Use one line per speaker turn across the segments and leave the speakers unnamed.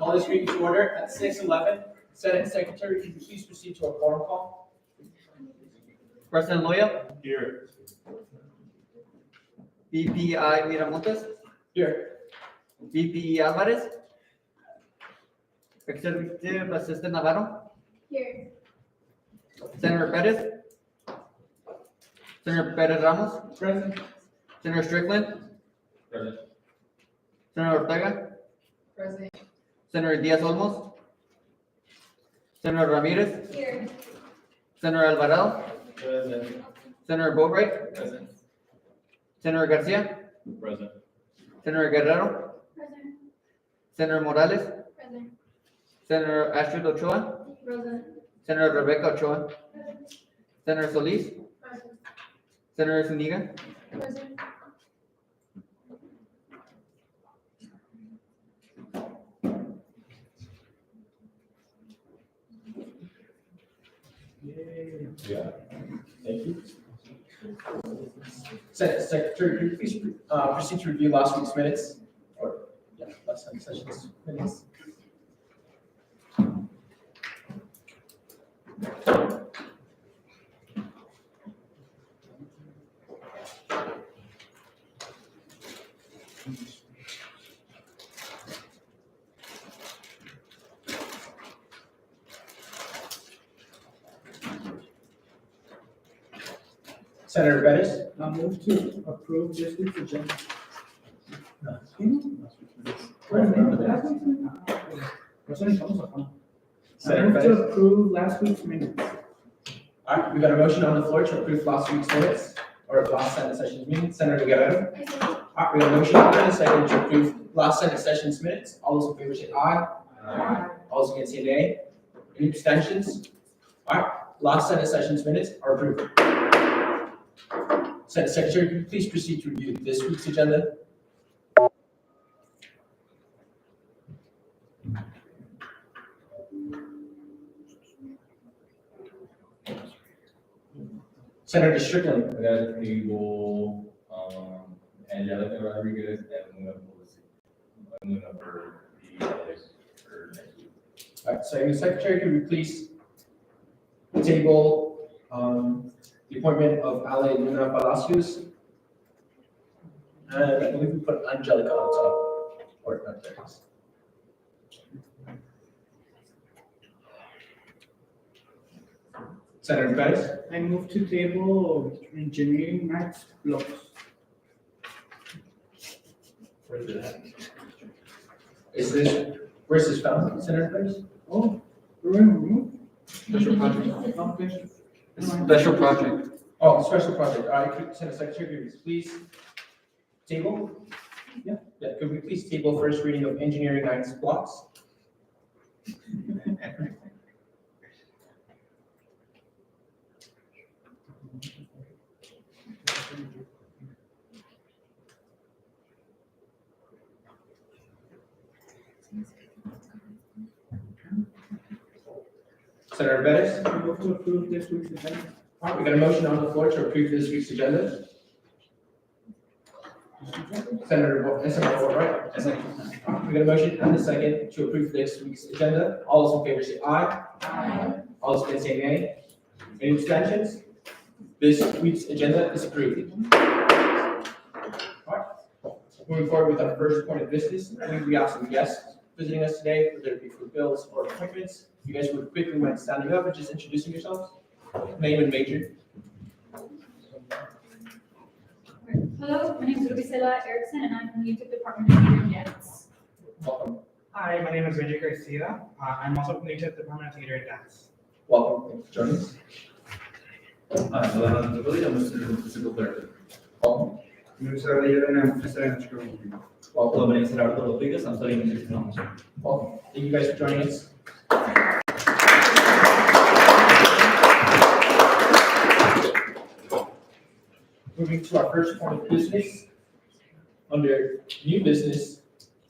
Call this meeting to order at 6:11. Senate Secretary, could you please proceed to a quorum call?
President Loya,
Here.
VPI Miramontes,
Here.
VP Alvarez, Executive Assistant Navarro,
Here.
Senator Perez, Senator Perez Ramos,
Present.
Senator Strickland,
Present.
Senator Ortega,
Present.
Senator Diaz Olmos, Senator Ramirez,
Here.
Senator Alvarado,
Present.
Senator Boatwright,
Present.
Senator Garcia,
Present.
Senator Guerrero,
Present.
Senator Morales,
Present.
Senator Astrid Ochoa,
Present.
Senator Rebecca Ochoa, Senator Solis,
Present.
Senator Zuniga,
Present.
Yeah. Thank you.
Senate Secretary, could you please proceed to review last week's minutes? Or, yeah, last time session's minutes. Senator Bettis?
I move to approve this week's agenda. I move to approve last week's minutes.
All right, we got a motion on the floor to approve last week's minutes, or last Senate session's meeting. Senator Guerrero? All right, we got a motion and a second to approve last Senate session's minutes. All those in favor say aye.
Aye.
All those against say nay. Any abstentions? All right, last Senate session's minutes are approved. Senate Secretary, could you please proceed to review this week's agenda? Senator Strickland?
I got a table, Angelica Rodriguez and Luna Policy. Luna for the for next week.
All right, so Secretary, could we please table, the appointment of Ale Luna Palacios? And I believe we put Angelica on top, or not there. it is. Senator Bettis?
I move to table engineering max blocks.
Is this, where's this found, Senator Bettis?
Oh, we're going to remove?
Special project.
Okay.
Special project.
Oh, special project, all right, could Senator Secretary, could we please table? Yeah, could we please table first reading of engineering nines blocks? Senator Bettis?
I move to approve this week's agenda.
All right, we got a motion on the floor to approve this week's agenda. Senator Boatwright? We got a motion and a second to approve this week's agenda. All those in favor say aye.
Aye.
All those against say nay. Any abstentions? This week's agenda is approved. All right, moving forward with our first point of business, we have some guests visiting us today, whether it be for bills or appointments. You guys would quickly mind standing up and just introducing yourselves, name and major.
Hello, my name is Rubicela Erickson, and I'm from the YouTube Department of Theater and Dance.
Welcome.
Hi, my name is Vijay Garcia. I'm also from the Department of Theater and Dance.
Welcome. Thanks for joining us.
Hi, I'm a student of physical therapy.
Welcome. Welcome.
Hello, my name is Gerardo Rodriguez. I'm studying music technology.
Welcome. Thank you guys for joining us. Moving to our first point of business, under new business,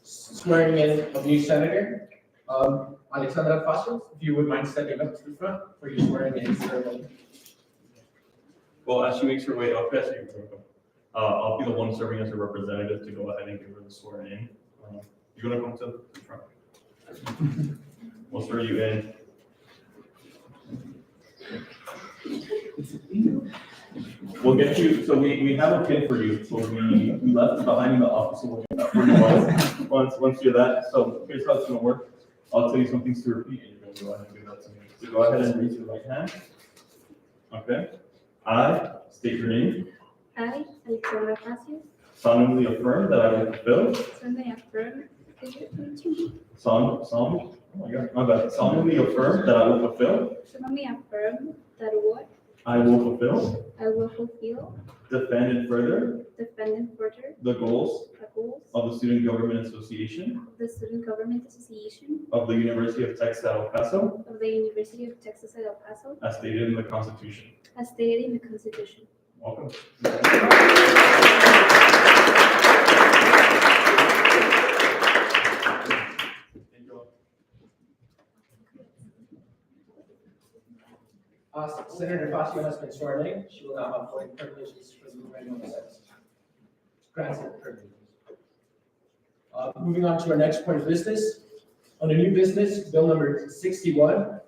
swearing in of new senator, Alexandra Paso, if you would mind stepping up to the front for your swearing in ceremony.
Well, as she makes her way up, I'll be the one serving as a representative to go ahead and give her the swearing in. You want to come to the front? We'll throw you in. We'll get you, so we have a pin for you, so we left it behind in the office, so we'll get that for you once you're that. So here's how it's gonna work. I'll tell you some things to repeat, and you're gonna go ahead and give that to me. So go ahead and raise your right hand. Okay. I state your name.
I, Alexandra Facio,
Solemnly affirm that I will fulfill.
solemnly affirm.
Oh my God, my bad. Solemnly affirm that I will fulfill.
Solemnly affirm that what
I will fulfill,
I will fulfill,
defend and further
defend and further
the goals
the goals
of the Student Government Association
of the Student Government Association
of the University of Texas at El Paso,
of the University of Texas at El Paso,
as stated in the Constitution.
as stated in the Constitution.
Welcome.
Senator Facio has been sworn in. She will now have voting privileges for the remaining session. Grants her privileges. Moving on to our next point of business. On a new business, bill number 61,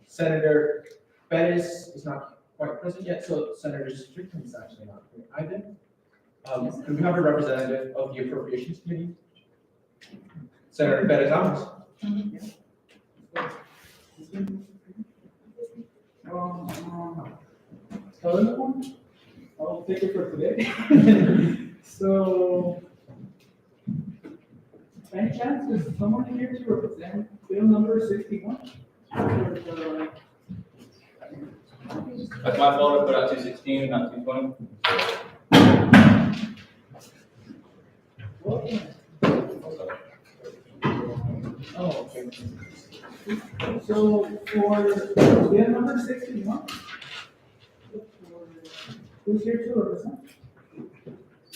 Senator Bettis is not quite present yet, so Senator Strickland is actually not here either. Could we have a representative of the Appropriations Committee? Senator Bettis Thomas.
I'll take it for today. So, any chance is someone here to represent bill number 61?
That's my fault, I put out 216, not 220.
Oh, okay. So for bill number 61, who's here to represent?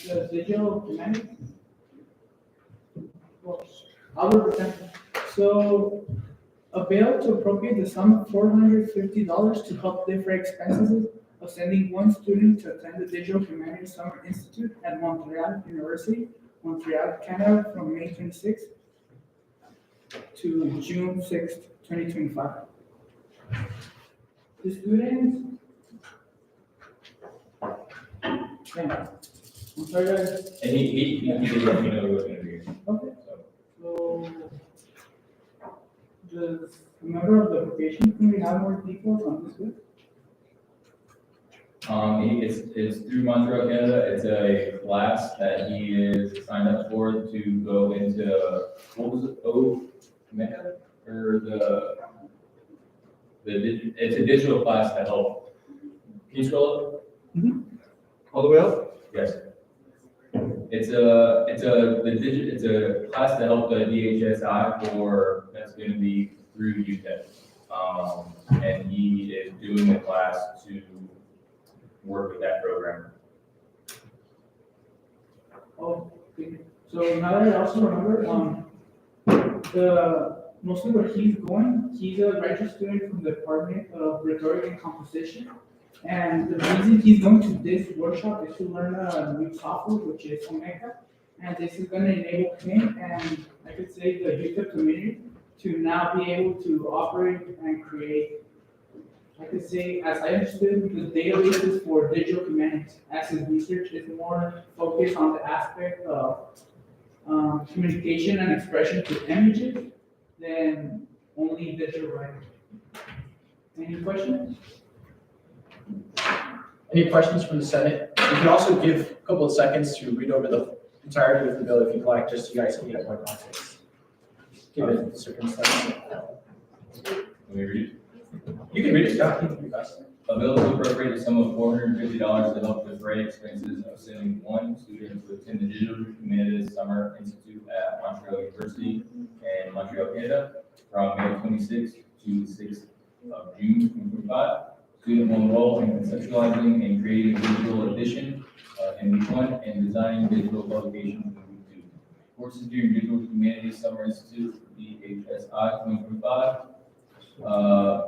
The digital humanities? Well, I'll represent. So a bill to appropriate the sum of $450 to help defray expenses of sending one student to attend the Digital Humanities Summer Institute at Montreal University, Montreal, Canada, from May 26th to June 6th, 2025. The students. Yeah. I'm sorry, guys.
And he did let me know he was gonna be here.
Okay. So, does a member of the application committee have more details on this bill?
It's through Montreal, Canada. It's a class that he is signed up for to go into, what was it, Mecca? Or it's a digital class to help. Can you scroll up?
All the way up?
Yes. It's a class to help the DHSI that's gonna be through UTEP. And he is doing the class to work with that program.
Oh, okay. So now that I also remember, mostly where he's going, he's a graduate student from the Department of Rhetoric and Composition. And the reason he's going to this workshop is to learn a new software, which is Omega. And this is going to enable him and I could say the UTEP community to now be able to operate and create, I could say, as I understood, the databases for digital humanities, as his research is more focused on the aspect of communication and expression to images than only digital writing. Any questions?
Any questions from the Senate? You can also give a couple of seconds to read over the entirety of the bill if you'd like, just so you guys can get more context. Given the circumstances.
Let me read it.
You can read it, yeah, you can read us.
A bill to appropriate a sum of $450 to help defray expenses of sending one student to attend the Digital Humanities Summer Institute at Montreal University in Montreal, Canada, from May 26th to 6th of June 2025. Student will enroll in conceptualizing and creating digital edition in week 1 and designing digital publications in week 2. Courses during Digital Humanities Summer Institute, DHSI 2025.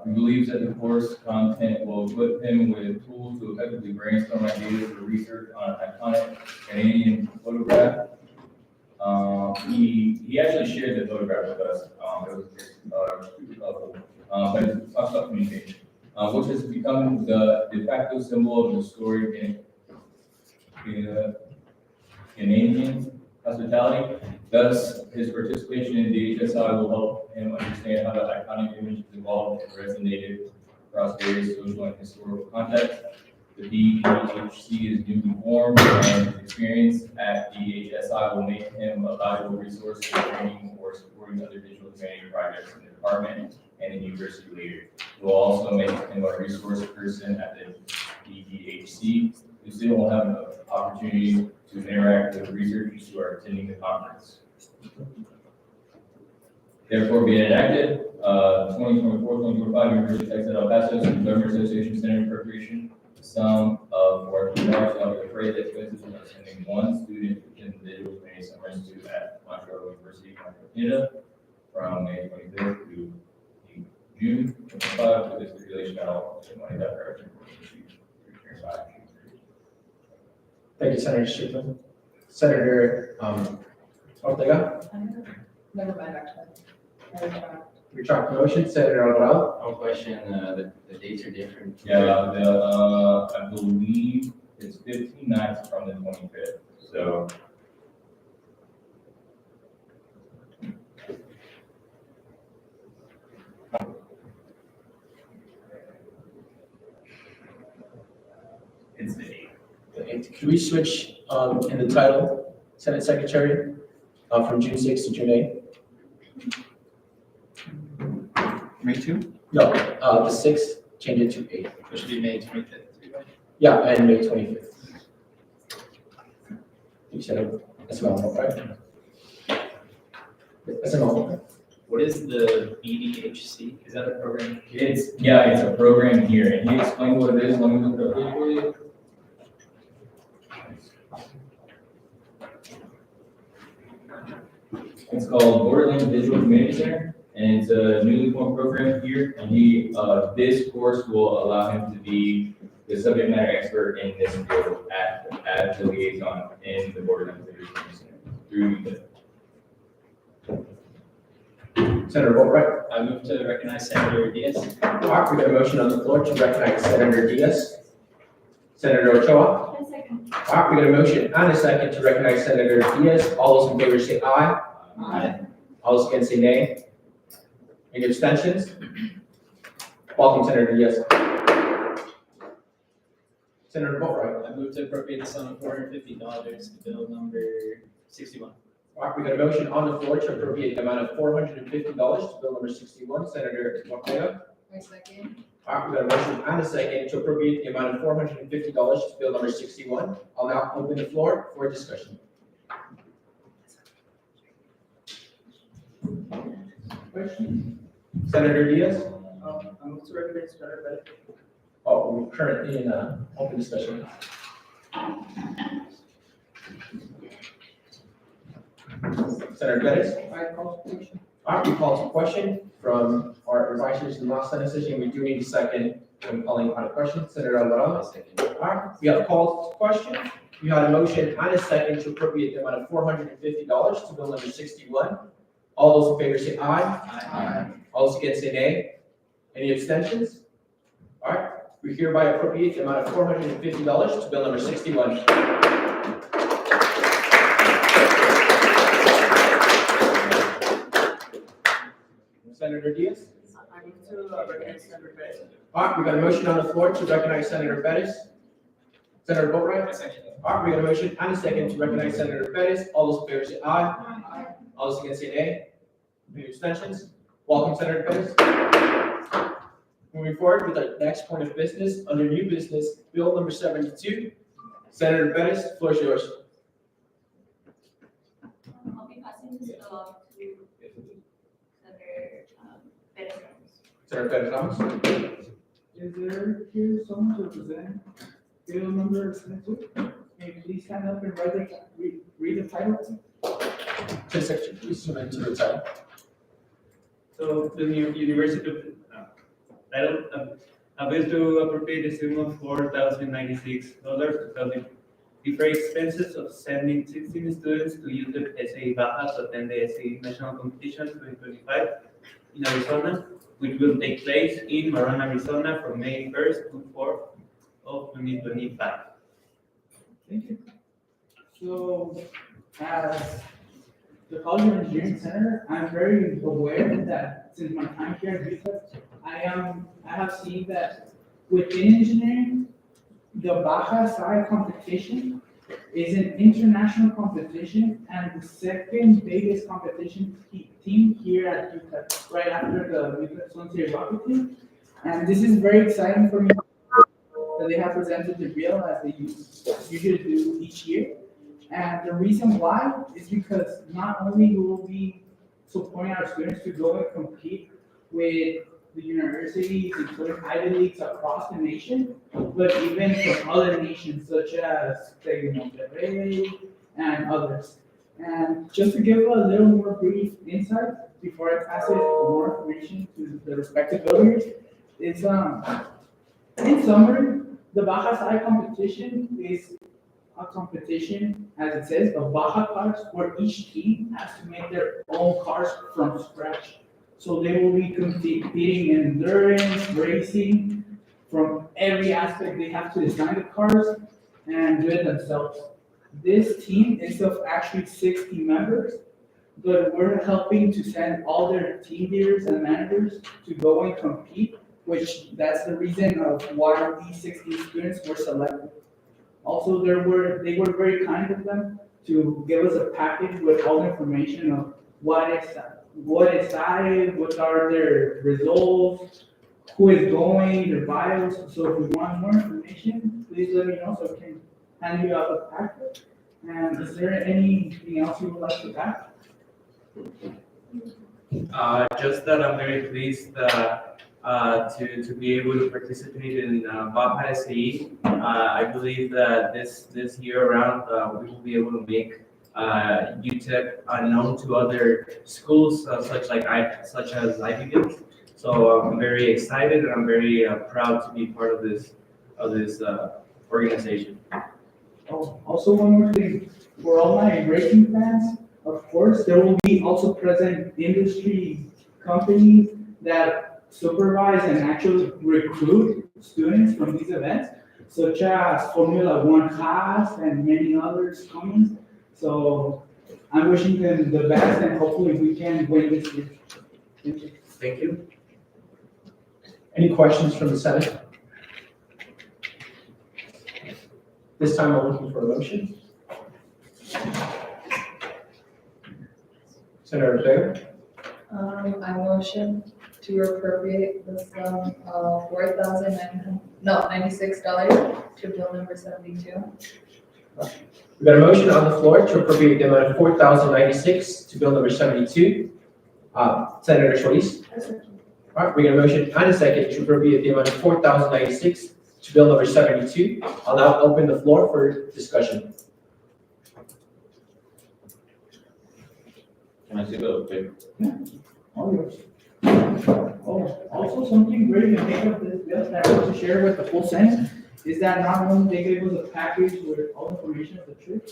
He believes that the course content will equip him with tools to effectively brainstorm ideas for research on an iconic Canadian photograph. he actually shared the photograph with us. It was super colorful. But it talks about communication, which has become the de facto symbol of the story in Canadian hospitality. Thus, his participation in DHSI will help him understand how the iconic image has evolved and resonated across various social and historical contexts. The DHC is newly formed, and his experience at DHSI will make him a valuable resource for training or supporting other digital training projects in the department and in university later. It will also make him a resource person at the DHC, who still will have an opportunity to interact with researchers who are attending the conference. Therefore, be it enacted, 2024-2025 University of Texas at El Paso Government Association Senate appropriation sum of $400 to defray the expenses of sending one student in the digital training summer institute at Montreal University, Canada, from May 25th to June 25, with the stipulation that all money that direction will be returned by June 30th.
Thank you, Senator Strickland. Senator, Ortega,
Never mind, actually.
retract the motion. Senator Alvarado,
No question, the dates are different.
Yeah, I believe it's 15 nights from the 25th, so. It's the 8th.
Can we switch in the title, Senate Secretary, from June 6th to June 8th?
May 2?
No, the 6th, change it to 8th.
It should be May 25th.
Yeah, and May 25th. You said that's an envelope, right? That's an envelope.
What is the BDHC? Is that a program?
It's a program here, and he explained what it is. Let me look it up here for you. It's called Borderlands Digital Community Center, and it's a newly formed program here. And this course will allow him to be the subject matter expert in this field as the liaison in the Borderlands Digital Community Center through the.
Senator Boatright.
I move to recognize Senator Diaz.
All right, we got a motion on the floor to recognize Senator Diaz. Senator Ochoa.
A second.
All right, we got a motion and a second to recognize Senator Diaz. All those in favor say aye.
Aye.
All those against say nay. Any abstentions? Welcome, Senator Diaz. Senator Boatright.
I move to appropriate the sum of $450 to bill number 61.
All right, we got a motion on the floor to appropriate the amount of $450 to bill number 61. Senator Ortega.
I second.
All right, we got a motion and a second to appropriate the amount of $450 to bill number 61. I'll now open the floor for discussion.
Question?
Senator Diaz?
I move to recognize Senator Bennett.
Oh, we're currently in open discussion. Senator Bettis?
I call for question.
All right, we call to question from our advisors in the last Senate session. We do need a second when calling on a question. Senator Alvarado? All right, we have a call to question. You had a motion and a second to appropriate the amount of $450 to bill number 61. All those in favor say aye.
Aye.
All those against say nay. Any abstentions? All right, we hereby appropriate the amount of $450 to bill number 61. Senator Diaz?
I move to recognize Senator Bennett.
All right, we got a motion on the floor to recognize Senator Bettis. Senator Boatright? All right, we got a motion and a second to recognize Senator Bettis. All those in favor say aye.
Aye.
All those against say nay. Any abstentions? Welcome, Senator Bettis. Moving forward with our next point of business, under new business, bill number 72. Senator Bettis, the floor is yours.
I'll be passing this along to Senator Perez.
Senator Bettis, Thomas.
Is there here someone to represent bill number 72? Can you please stand up and read the title?
Just section, please zoom into the title.
So the new University of title, a bill to appropriate the sum of $4,096 to defray expenses of sending 16 students to use the SAE Baja to attend the SAE National Competition 2025 in Arizona, which will take place in Marana, Arizona from May 1st to 4th of 2025.
Thank you. So, as the College of Engineering Center, I'm very aware that since my time here at UTEP, I have seen that within engineering, the Baja side competition is an international competition and the second biggest competition team here at UTEP, right after the UTEP Sonce Rocket Team. And this is very exciting for me that they have presented the reel as they usually do each year. And the reason why is because not only will we be supporting our students to go and compete with the universities, including Ivy Leagues across the nation, but even from other nations such as Monterrey and others. And just to give a little more brief insight before I pass it for more information to the respective voters, is in summary, the Baja side competition is a competition, as it says, of Baja cars, where each team has to make their own cars from scratch. So they will be competing in endurance, racing, from every aspect. They have to design the cars and do it themselves. This team is of actually 60 members, but we're helping to send all their team leaders and managers to go and compete, which that's the reason of why these 60 students were selected. Also, they were very kind of them to give us a package with all the information of what is decided, what are their results, who is going, their bios. So if you want more information, please let me know so I can hand you out a packet. And is there anything else you would like to add?
Just that I'm very pleased to be able to participate in Baja SAE. I believe that this year around we will be able to make UTEP known to other schools such as Ivy League. So I'm very excited and I'm very proud to be part of this organization.
Oh, also one more thing, for all my racing fans, of course, there will be also present industry companies that supervise and actually recruit students from these events, such as Formula One Haas and many others coming. So I'm wishing them the best and hopefully we can win this year. Thank you.
Thank you.
Any questions from the Senate? This time I'm looking for a motion. Senator Ortega?
I motion to appropriate the sum of $96 to bill number 72.
We got a motion on the floor to appropriate the amount of $4,096 to bill number 72. Senator Solis? All right, we got a motion and a second to appropriate the amount of $4,096 to bill number 72. I'll now open the floor for discussion.
Can I see the paper?
All yours. Oh, also something great in make of this bill that I want to share with the full Senate is that not only they gave us a package with all information of the trip,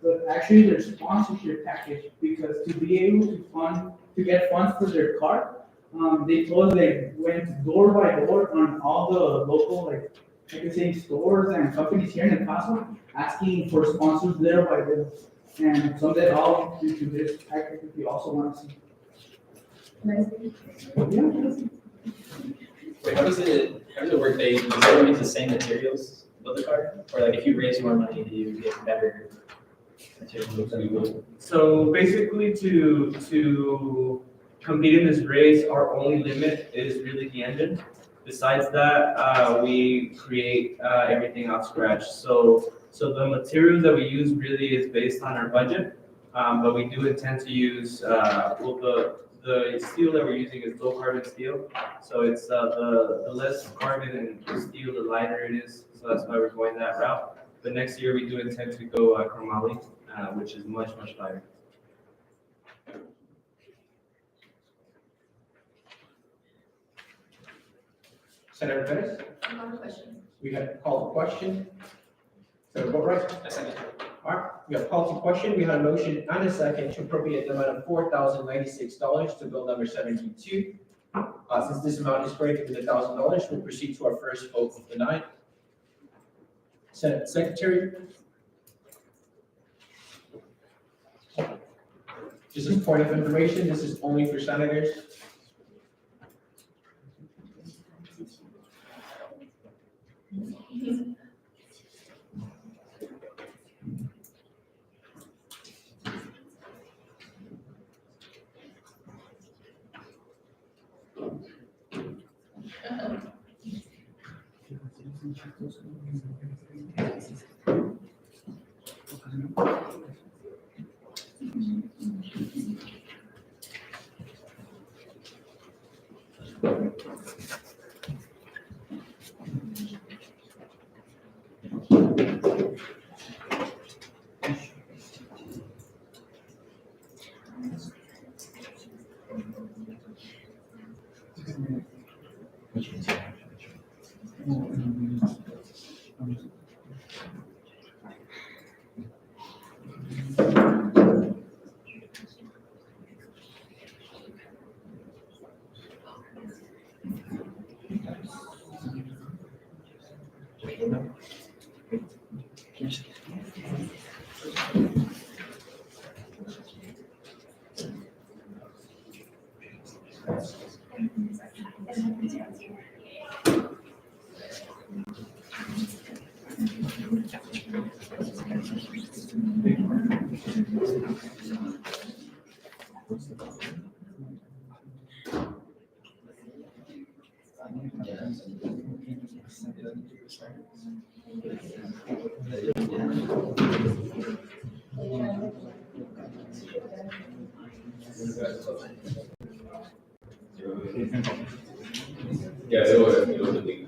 but actually their sponsorship package, because to be able to get funds for their car, they told us they went door by door on all the local, like I could say, stores and companies here in El Paso, asking for sponsors little by little. And so that all into this package if you also want to see. Yeah.
Wait, how does it work? Does everyone use the same materials with the car? Or like if you raise more money, do you get better materials?
So basically to compete in this race, our only limit is really the engine. Besides that, we create everything off scratch. So the materials that we use really is based on our budget, but we do intend to use, the steel that we're using is low carbon steel. So it's the less carbon and steel, the lighter it is. So that's why we're going that route. But next year we do intend to go chromoly, which is much lighter.
Senator Pettis?
I have a question.
We have called the question.
So
Do I vote right? All right, we have policy question. We had a motion and a second to appropriate the amount of $4,096 to bill number 72. Since this amount is greater than $1,000, we'll proceed to our first vote of the night. Senate Secretary. Just as point of information, this is only for senators.
Yeah, it'll be.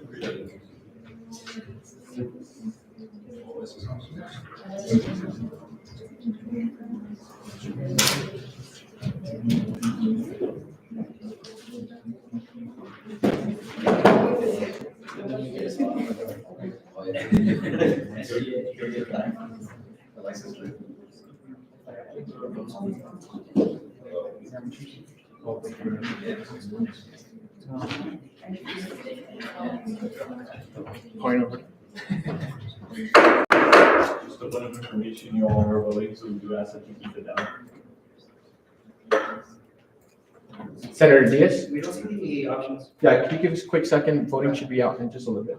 Point over.
Just a bit of information, you all are voting, so we do ask that you keep it down.
Senator Diaz?
We don't see the options.
Yeah, can you give us a quick second? Voting should be out in just a little bit.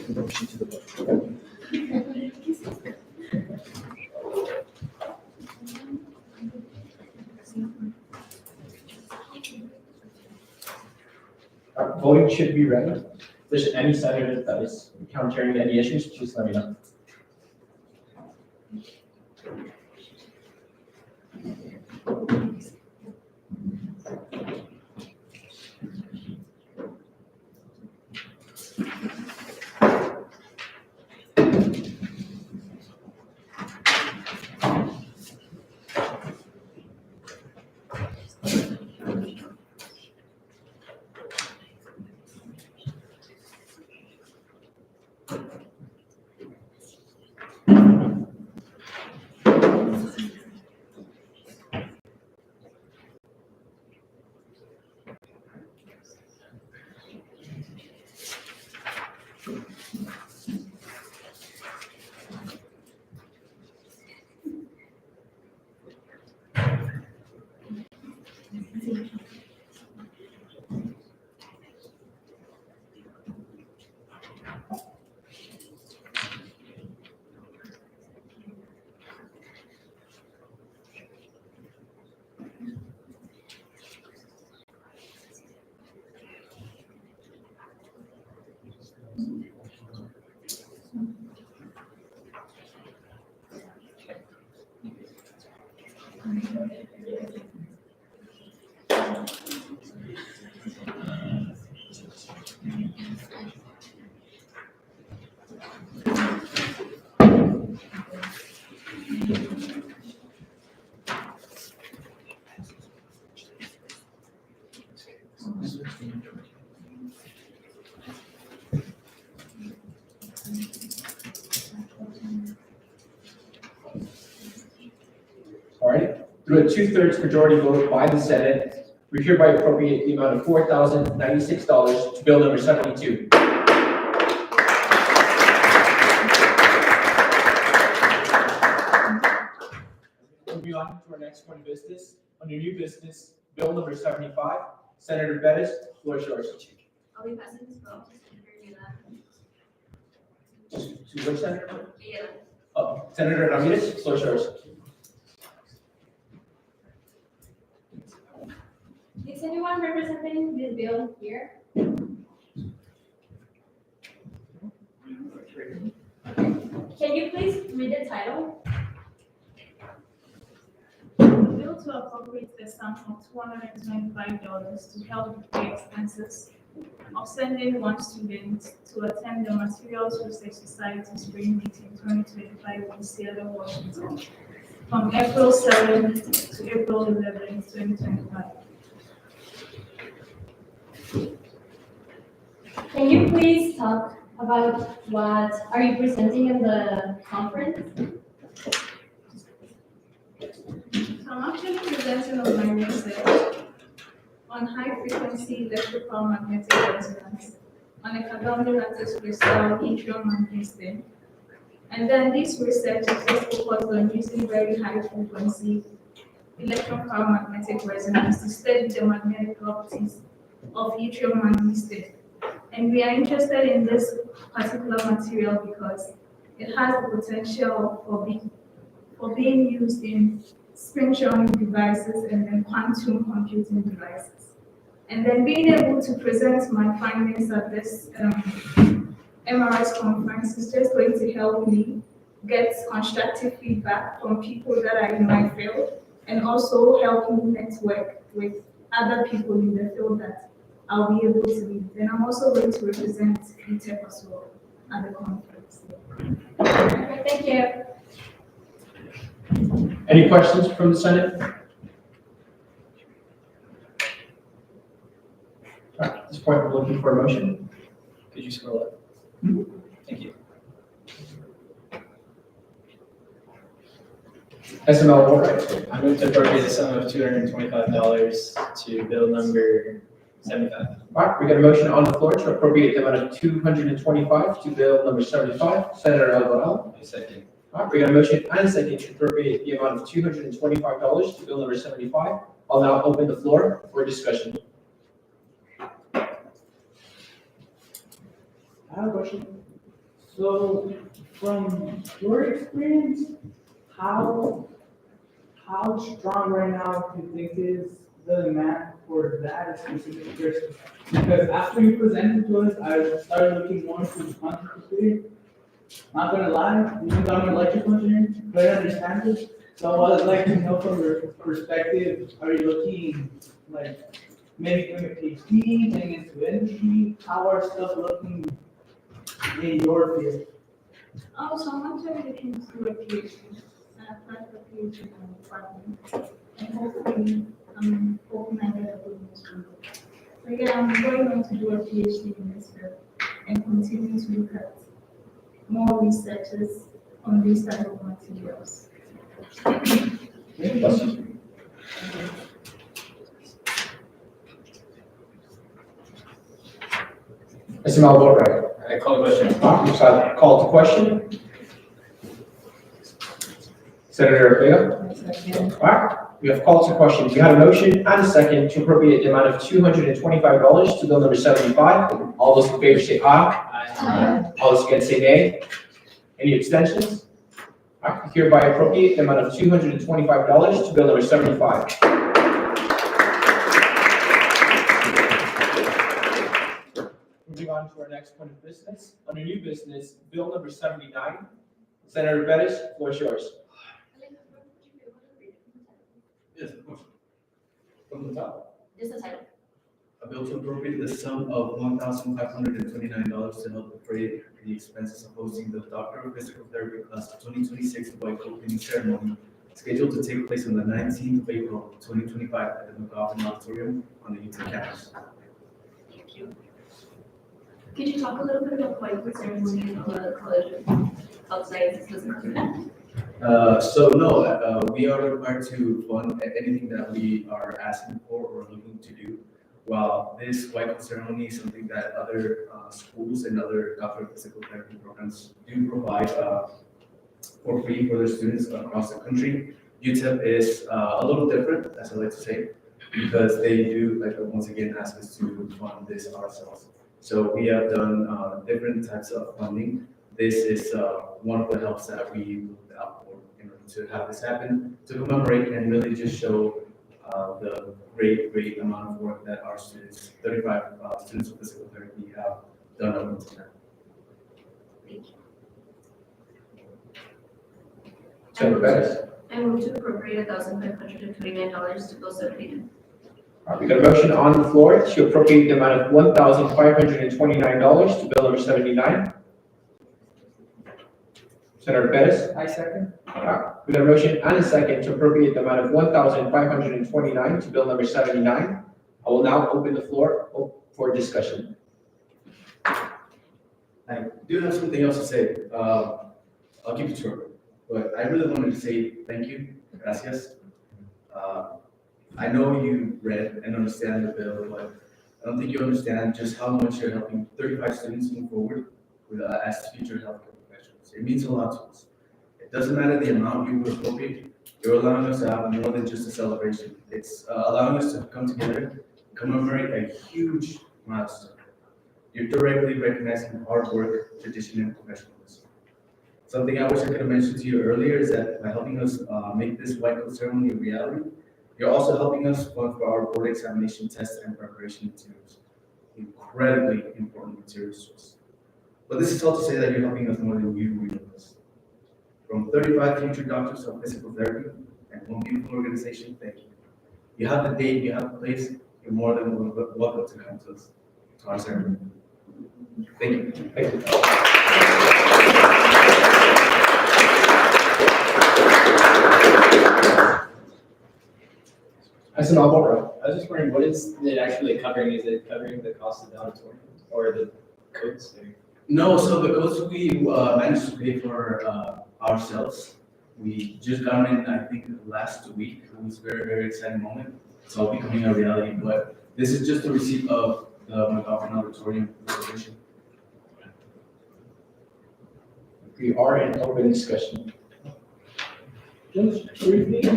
Motion to the vote.
Voting should be ready. If there's any senator that is encountering any issues, just let me know. All right, through a 2/3 majority vote by the Senate, we hereby appropriate the amount of $4,096 to bill number 72. Moving on to our next point of business, under new business, bill number 75, Senator Bettis, floor is yours.
I'll be passing this bill to Senator
To which senator?
Ayala.
Oh, Senator Ramirez, floor is yours.
Is anyone representing this bill here? Can you please read the title?
Bill to appropriate the sum of $225 to help with the expenses of sending one student to attend the Materials Research Society Spring Meeting 2025 in Seattle, Washington, from April 7th to April 11th, 2025.
Can you please talk about what are you presenting in the conference?
So I'm actually presenting on my research on high-frequency electrical magnetic resonance on a carbon-lattice crystal yttrium magnesium. And then this research is just focused on using very high-frequency electron paramagnetic resonance to study the magnetic properties of yttrium magnesium. And we are interested in this particular material because it has the potential for being used in spin-joining devices and then quantum computing devices. And then being able to present my findings at this MRS conference is just going to help me get constructive feedback from people that are in my field and also help me network with other people in the field that I'll be able to meet. And I'm also going to represent ETEP as well at the conference.
Okay, thank you.
Any questions from the Senate? All right, at this point, we're looking for a motion.
Could you scroll up? Thank you.
SML Albright.
I move to appropriate the sum of $225 to bill number 75.
All right, we got a motion on the floor to appropriate the amount of $225 to bill number 75. Senator Alvarado.
Second.
All right, we got a motion and a second to appropriate the amount of $225 to bill number 75. I'll now open the floor for discussion.
I have a question. So from your experience, how strong right now do you think is the demand for that specific person? Because after you presented to us, I started looking more into the content. Not gonna lie, even though I'm an electrical engineer, but I understand it. So I would like to know from your perspective, are you looking like maybe doing a PhD, getting into industry? How are stuff looking in your field?
So I'm actually looking to do a PhD, and apply for a PhD in farming. And hopefully, I'm hoping I get a good news from it. So yeah, I'm going on to do a PhD in this field and continue to look at more researches on these type of materials.
Any questions? Mr. Malvolio.
I call the question.
Call to question. Senator Vega. All right, we have called to question. We have a motion and a second to appropriate the amount of $225 to bill number 75. All those in favor say aye.
Aye.
All those against say nay. Any abstentions? All right, hereby appropriate the amount of $225 to bill number 75. Moving on to our next point of business. Under new business, bill number 79. Senator Bettis, floor is yours.
Yes, of course.
From the top.
Just the title.
A bill to appropriate the sum of $1,529 to help defray the expenses of hosting the Doctor of Physical Therapy class of 2026 white opening ceremony scheduled to take place on the 19th of April, 2025 at the McGoffin Auditorium on the UT campus.
Thank you. Could you talk a little bit about white coat ceremony of the College of Health Sciences doesn't cover that?
We are required to fund anything that we are asking for or looking to do. While this white coat ceremony is something that other schools and other Doctor of Physical Therapy programs do provide for free for their students across the country, UTEP is a little different, as I like to say, because they do, like, once again, ask us to fund this ourselves. So we have done different types of funding. This is one of the helps that we looked out for in order to have this happen, to commemorate and really just show the great amount of work that our students, 35 students of physical therapy, have done up until now.
Thank you.
Senator Bettis.
I move to appropriate $1,529 to bill 79.
All right, we got a motion on the floor to appropriate the amount of $1,529 to bill number 79. Senator Bettis.
I second.
All right, we got a motion and a second to appropriate the amount of $1,529 to bill number 79. I will now open the floor for discussion.
I do have something else to say. I'll keep it short, but I really wanted to say thank you, gracias. I know you read and understand the bill, but I don't think you understand just how much you're helping 35 students move forward with as future healthcare professionals. It means a lot to us. It doesn't matter the amount you appropriate. You're allowing us to have more than just a celebration. It's allowing us to come together, commemorate a huge milestone. You're directly recognizing hard work, tradition, and professionalism. Something I wish I could have mentioned to you earlier is that by helping us make this white coat ceremony a reality, you're also helping us fund for our board examination tests and preparation materials. Incredibly important materials to us. But this is all to say that you're helping us more than you realize. From 35 future doctors of physical therapy and one beautiful organization, thank you. You have the date, you have the place, you're more than welcome to come to us, to our ceremony. Thank you.
Thank you. Mr. Malvolio.
I was just wondering, what is it actually covering? Is it covering the cost of the auditorium or the codes?
No, so the codes we managed to pay for ourselves. We just got in, I think, last week. It was a very, very exciting moment. It's all becoming a reality, but this is just a receipt of the McGoffin Auditorium reservation.
We are in open discussion.
Just briefly,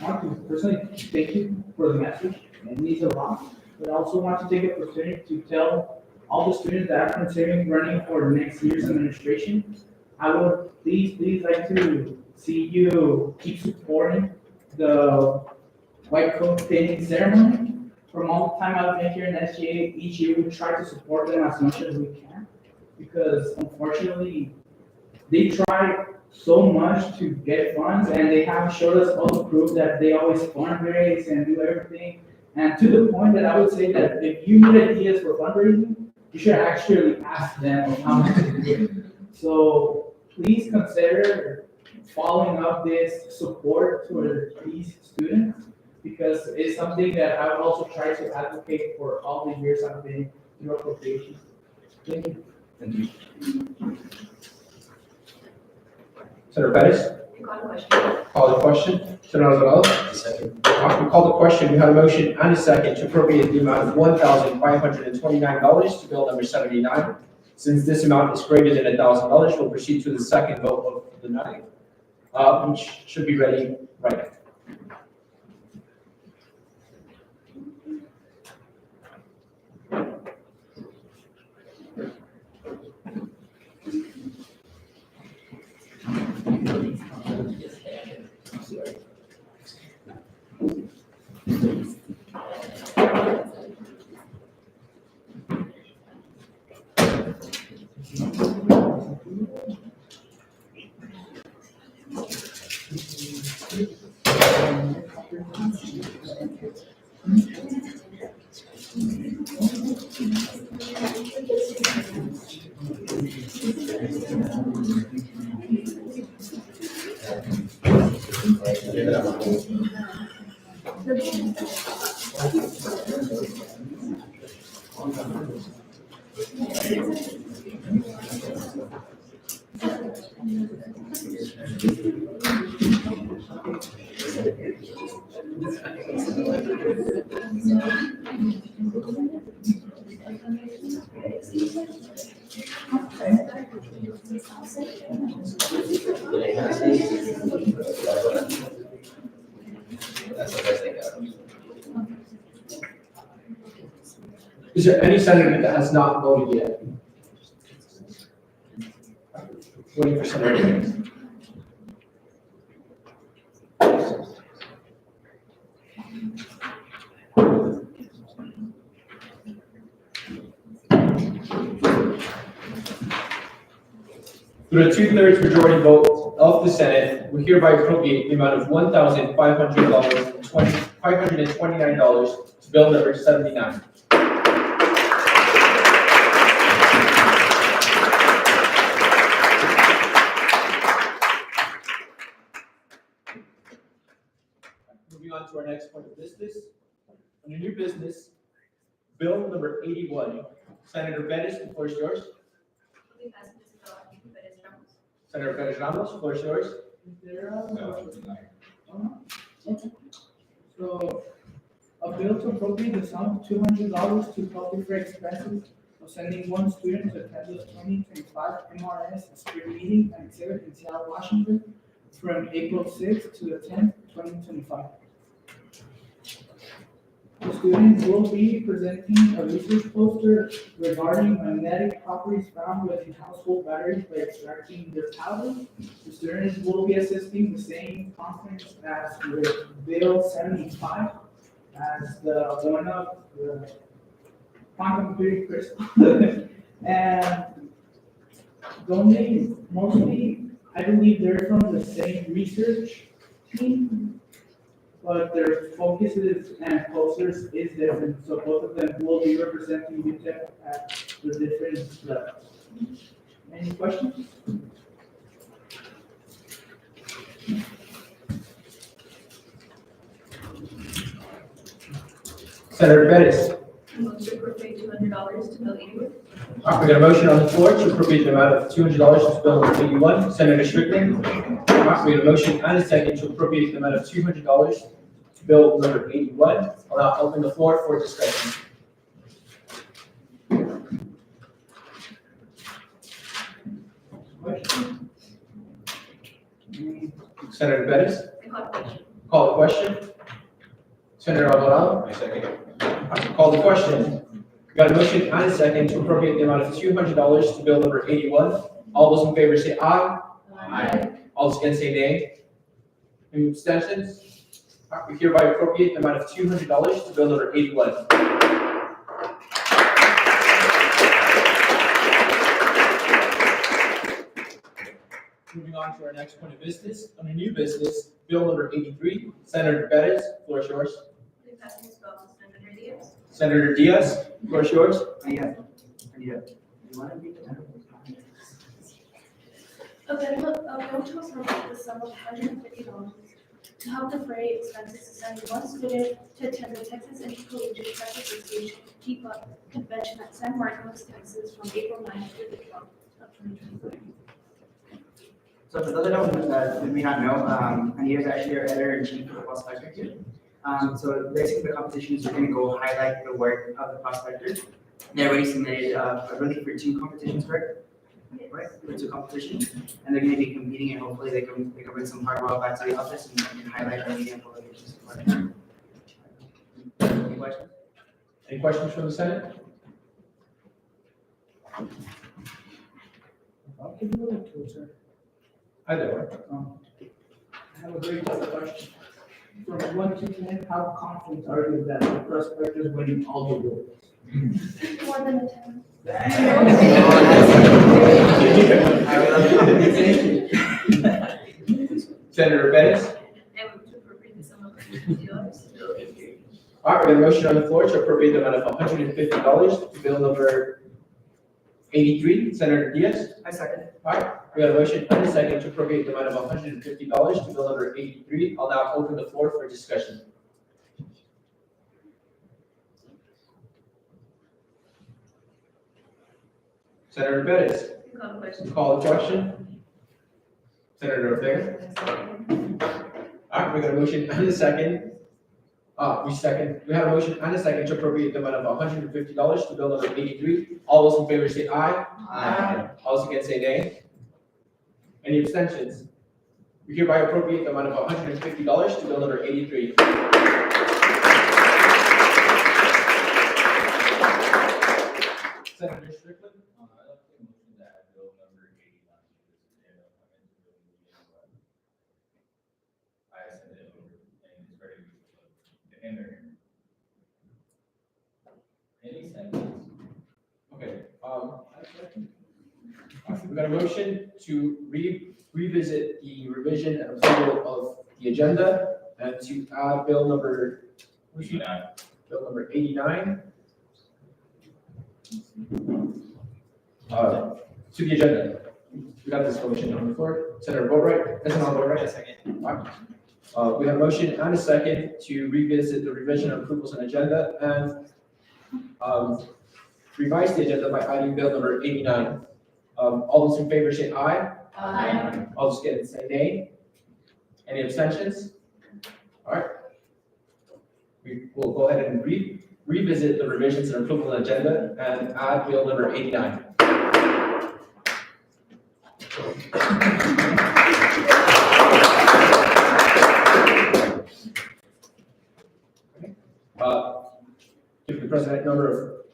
I want to personally thank you for the message. It means a lot, but I also want to take the opportunity to tell all the students that are considering running for next year's administration, I would please like to see you keep supporting the white coat painting ceremony. From all the time I've been here in SGA, each year we try to support them as much as we can, because unfortunately, they try so much to get funds, and they have showed us all the proof that they always fundraise and do everything. And to the point that I would say that if you need ideas for fundraising, you should actually ask them how much to do. So please consider following up this support for these students, because it's something that I would also try to advocate for all the years I've been in appropriation. Thank you.
Thank you.
Senator Bettis,
Got a question.
call the question. Senator Alvarado.
Second.
We call the question. We had a motion and a second to appropriate the amount of $1,529 to bill number 79. Since this amount is greater than $1,000, we'll proceed to the second vote of the night, which should be ready right now. Is there any senator that has not voted yet? Waiting for Senator. Through a 2/3 majority vote of the Senate, we hereby appropriate the amount of $1,529 to bill number 79. Moving on to our next point of business. Under new business, bill number 81. Senator Bettis, the floor is yours. Senator Bettis Ramos, the floor is yours.
Is there a? Okay. So, a bill to appropriate the sum of $200 to cover for expenses of sending one student to attend the 2025 MRS Spring Meeting and Exhibit in Seattle, Washington, from April 6th to the 10th, 2025. The students will be presenting a research poster regarding magnetic properties found within household batteries by extracting their powder. The students will be assisting the same conference as with Bill 75, as the one of the quantum computing crystal. And mostly, I believe they're from the same research team, but their focuses and posters is different, so both of them will be representing UTEP at the different levels. Any questions?
Senator Bettis.
Move to appropriate $200 to bill 81.
We got a motion on the floor to appropriate the amount of $200 to bill number 81. Senator Strickland. We got a motion and a second to appropriate the amount of $200 to bill number 81. I'll now open the floor for discussion. Senator Bettis. Call the question. Senator Alvarado.
I second.
Call the question. We got a motion and a second to appropriate the amount of $200 to bill number 81. All those in favor say aye. Aye. All those against say nay. Any abstentions? All right, we hereby appropriate the amount of $200 to bill number 81. Moving on to our next point of business, under new business, bill number 83, Senator Bettis, floor is yours. Senator Diaz, floor is yours.
A bill to appropriate the sum of $150 to help defray expenses to send one student to attend the Texas Intercollegiate Press Association TPUP convention at San Marcos, Texas from April 9th through the 12th of 2025.
So for those that may not know, Anita is actually our editor-in-chief of the Prospector here. So basically the competitions are going to go highlight the work of the prospectors. They already submitted, really for 2 competitions, correct? Right, for 2 competitions, and they're going to be competing, and hopefully they can bring some hard work back to the office and highlight the media publications. Any questions?
Any questions from the Senate?
I'll give you a minute to, sir.
Either way.
I have a very tough question. From 1 to 10, how confident are you that the prospectors winning all the awards?
More than a 10.
Senator Bettis.
And to appropriate the sum of $150 to bill 83.
All right, we got a motion on the floor to appropriate the amount of $150 to bill number 83, Senator Diaz.
I second.
All right, we got a motion and a second to appropriate the amount of $150 to bill number 83. I'll now open the floor for discussion. Senator Bettis.
Call the question.
Call the question. Senator Ortega. All right, we got a motion and a second. We have a motion and a second to appropriate the amount of $150 to bill number 83. All those in favor say aye. Aye. All those against say nay. Any abstentions? We hereby appropriate the amount of $150 to bill number 83. Senator Strickland.
I'd like to motion that bill number 89 I sent it over and it's ready to enter. Any seconds?
Okay, we got a motion to revisit the revision and approval of the agenda and to add bill number
89.
Bill number 89 to the agenda. We got this motion on the floor. Senator Boatright, that's not Boatright.
Second.
We have a motion and a second to revisit the revision of approvals and agenda and revise the agenda by adding bill number 89. All those in favor say aye.
Aye.
All those against say nay. Any abstentions? All right. We will go ahead and revisit the revisions and approval of the agenda and add bill number 89. Give the president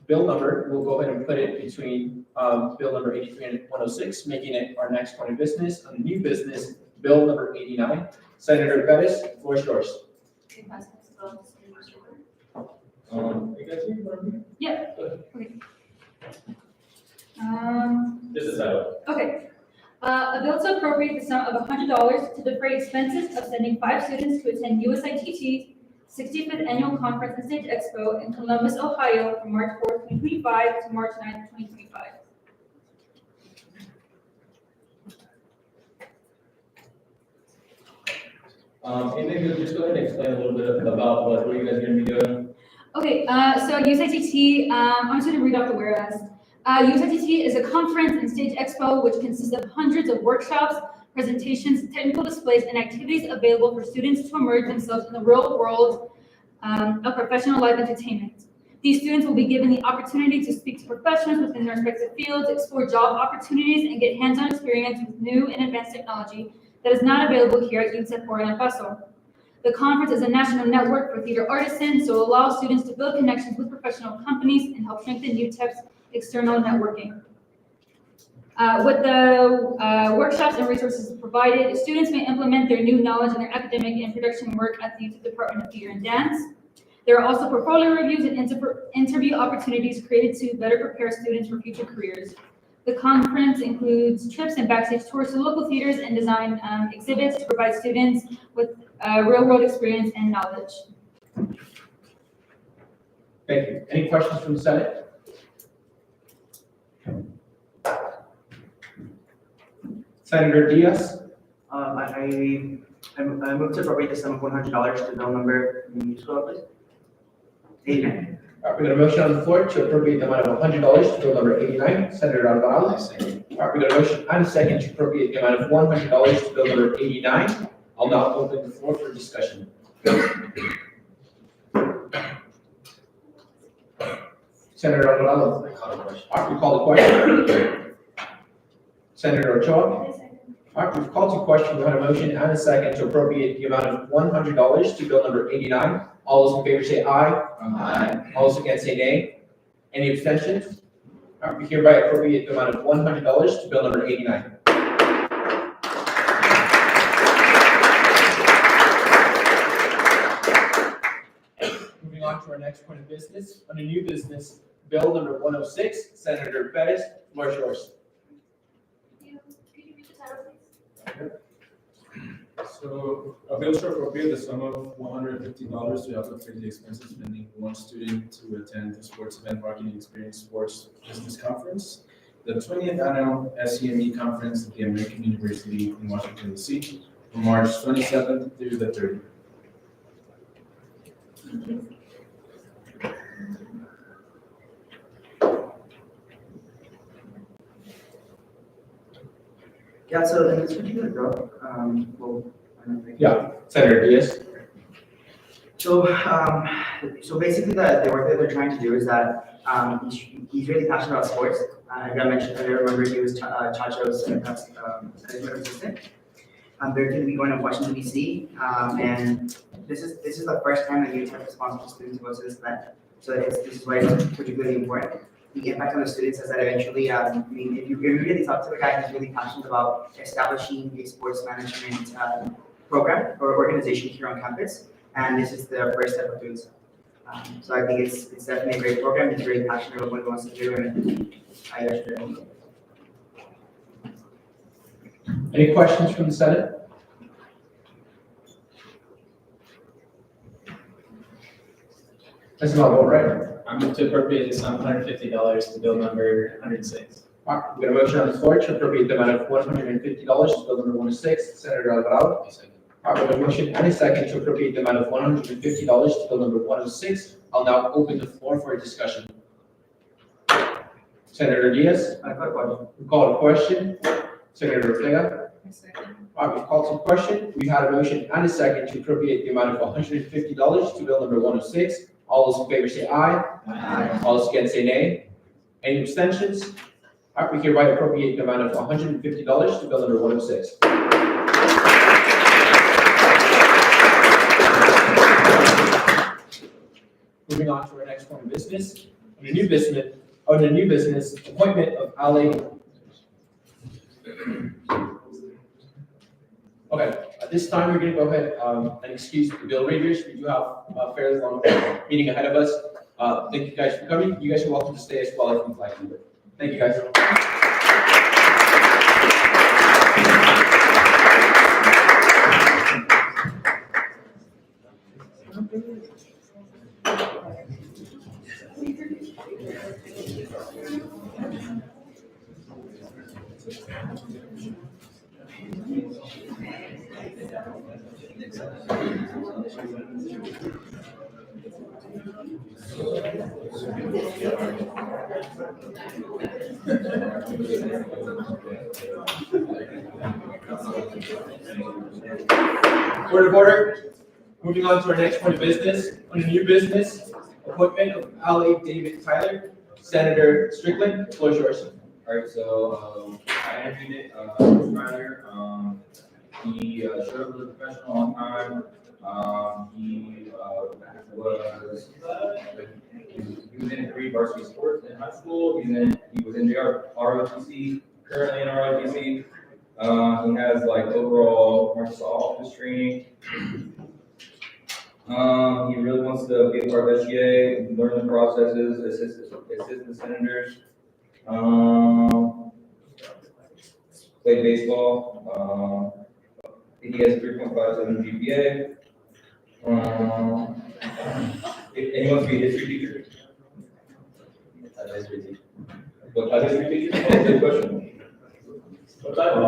bill number, we'll go ahead and put it between bill number 83 and 106, making it our next point of business. On the new business, bill number 89. Senator Bettis, floor is yours.
You guys hear me?
Yeah. Okay.
This is how.
Okay. A bill to appropriate the sum of $100 to defray expenses of sending 5 students to attend USITT 65th Annual Conference and Stage Expo in Columbus, Ohio from March 4th, 2025 to March 9th, 2025.
Maybe you'll just go ahead and explain a little bit about what you guys are gonna be doing.
Okay, so USITT, I'm just going to read off the whereas. USITT is a conference and stage expo which consists of hundreds of workshops, presentations, technical displays, and activities available for students to immerse themselves in the real world of professional live entertainment. These students will be given the opportunity to speak to professionals within their respective fields, explore job opportunities, and get hands-on experience with new and advanced technology that is not available here at UTEP or in El Paso. The conference is a national network for theater artisans, so allow students to build connections with professional companies and help strengthen UTEP's external networking. With the workshops and resources provided, students may implement their new knowledge in their academic and production work at the UTEP Department of Theater and Dance. There are also portfolio reviews and interview opportunities created to better prepare students for future careers. The conference includes trips and backstage tours to local theaters and design exhibits to provide students with real-world experience and knowledge.
Thank you. Any questions from the Senate? Senator Diaz?
I move to appropriate the sum of $100 to bill number, please. 89.
We got a motion on the floor to appropriate the amount of $100 to bill number 89. Senator Alvarado. We got a motion and a second to appropriate the amount of $100 to bill number 89. I'll now open the floor for discussion. Senator Alvarado. We call the question. Senator Ochoa. We've called to question. We had a motion and a second to appropriate the amount of $100 to bill number 89. All those in favor say aye. Aye. All those against say nay. Any abstentions? We hereby appropriate the amount of $100 to bill number 89. Moving on to our next point of business. Under new business, bill number 106, Senator Perez, floor is yours.
So, a bill to appropriate the sum of $150 to help pay the expenses pending one student to attend the sports event marketing experience sports business conference, the 20th annual SGA conference at the American University in Washington, D.C., from March 27th through the 30th.
Yeah, so in this particular bill,
Senator Diaz.
So basically the work that they're trying to do is that he's really passionate about sports. Like I mentioned earlier, remember he was Chacho's assistant. They're going to be going to Washington, D.C., and this is the first time that UTEP is sponsoring students to go to this event. So this is why it's particularly important. The impact on the students is that eventually, if you really talk to the guy, he's really passionate about establishing a sports management program or organization here on campus, and this is the first step of doing so. So I think it's definitely a great program. He's very passionate about what he wants to do, and I actually.
Any questions from the Senate? That's not all right.
I move to appropriate the sum of $150 to bill number 106.
We got a motion on the floor to appropriate the amount of $150 to bill number 106. Senator Alvarado. We have a motion and a second to appropriate the amount of $150 to bill number 106. I'll now open the floor for a discussion. Senator Diaz. We call a question. Senator Ortega. We've called some question. We had a motion and a second to appropriate the amount of $150 to bill number 106. All those in favor say aye. Aye. All those against say nay. Any abstentions? We hereby appropriate the amount of $150 to bill number 106. Moving on to our next point of business. Under new business, appointment of Ali. Okay, at this time, we're going to go ahead and excuse the bill readers. We do have a fairly long meeting ahead of us. Thank you guys for coming. You guys are welcome to stay as well if you'd like to. Thank you guys. Point of order. Moving on to our next point of business. On new business, appointment of Ali David Tyler, Senator Strickland. Floor is yours.
All right, so I interviewed it prior. He showed up with a professional on time. He was in 3 varsity sports in high school. He was in ROTC, currently in ROTC. He has like overall Microsoft Office training. He really wants to be a part of SGA, learn the processes, assist the senators. Played baseball. He has 3.57 GPA. And he wants to be a history teacher. History teacher. What type of history teacher? That's a good question. What type of?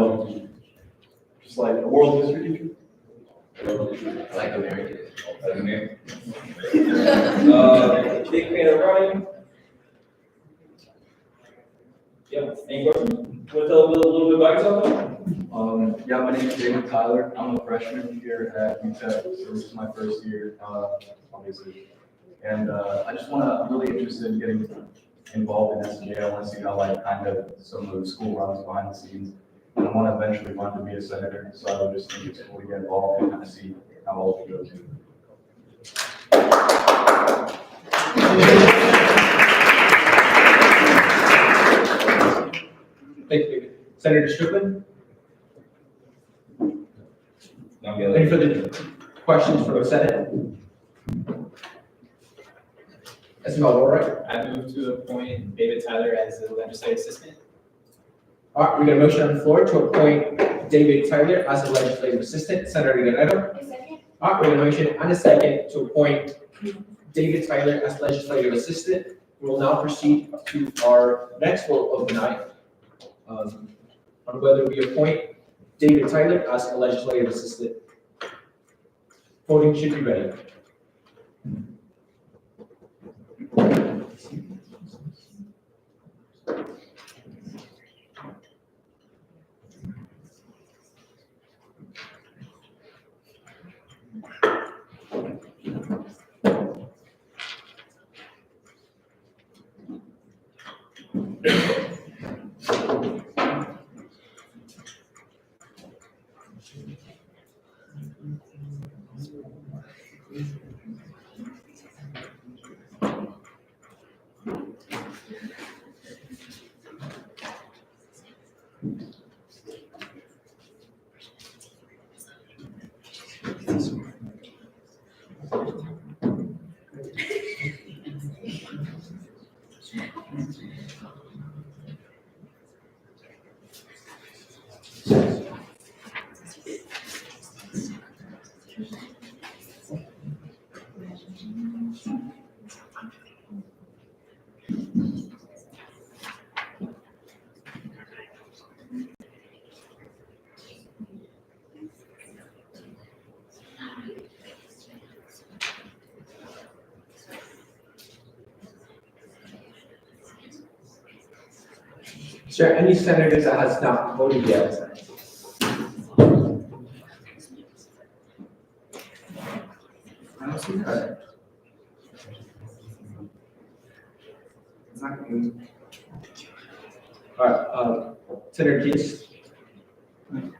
Just like a world history teacher? Like American. Like American. Big fan of running. Yeah, any questions? Want to tell a little bit about yourself?
Yeah, my name is David Tyler. I'm a freshman here at UTEP, so this is my first year, obviously. And I just I'm really interested in getting involved in SGA. I want to see how kind of some of the school runs behind the scenes. And I want to eventually run to be a senator, so I would just think it's cool to get involved and kind of see how all it goes.
Thank you. Senator Strickland?
No,
any further questions for the Senate? That's not all right.
I move to appoint David Tyler as the legislative assistant.
All right, we got a motion on the floor to appoint David Tyler as a legislative assistant. Senator Guerrero? All right, we got a motion and a second to appoint David Tyler as legislative assistant. We will now proceed to our next vote of the night on whether we appoint David Tyler as a legislative assistant. Voting should be ready. Is there any senators that has not voted yet?
I don't see that. It's not good.
All right, Senator Keats. Do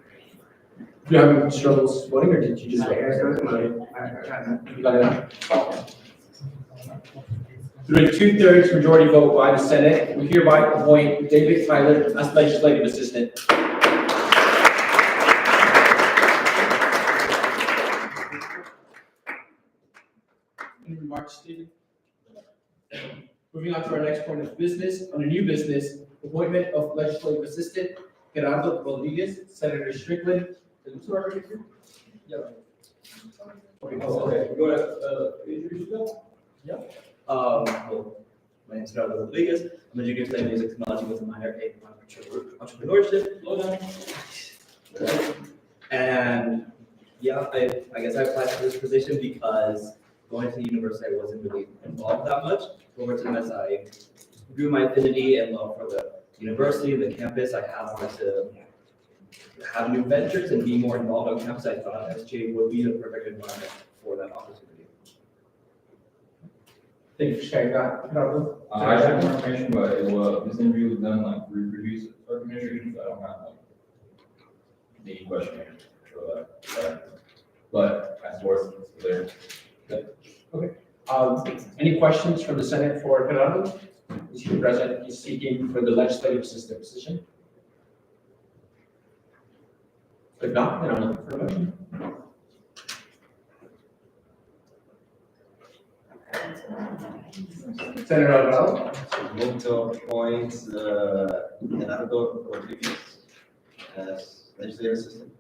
you have any struggles voting, or did you just vote? You got it out? Through a 2/3 majority vote by the Senate, we hereby appoint David Tyler as legislative assistant. Any remarks, Stephen? Moving on to our next point of business, under new business, appointment of legislative assistant Gerardo Rodriguez, Senator Strickland. Is this right here? Yeah. Okay, go ahead, introduce yourself.
Yeah. Well, my name is Gerardo Rodriguez. I'm a junior studying music technology with a minor in entrepreneurship. And yeah, I guess I applied for this position because going to university I wasn't really involved that much. Over time as I grew my affinity and love for the university, the campus, I have wanted to have new ventures and be more involved on campus. I thought SGA would be the perfect environment for that opportunity.
Thank you for sharing that, Gerardo.
I have more information, but this interview was done like reproduce administration, so I don't have like the questionnaire for that. But as worth there.
Any questions from the Senate for Gerardo? Is he present, he's seeking for the legislative assistant position? If not, then I'm looking for a motion. Senator Alvarado?
Move to appoint, Gerardo Rodriguez as legislative assistant.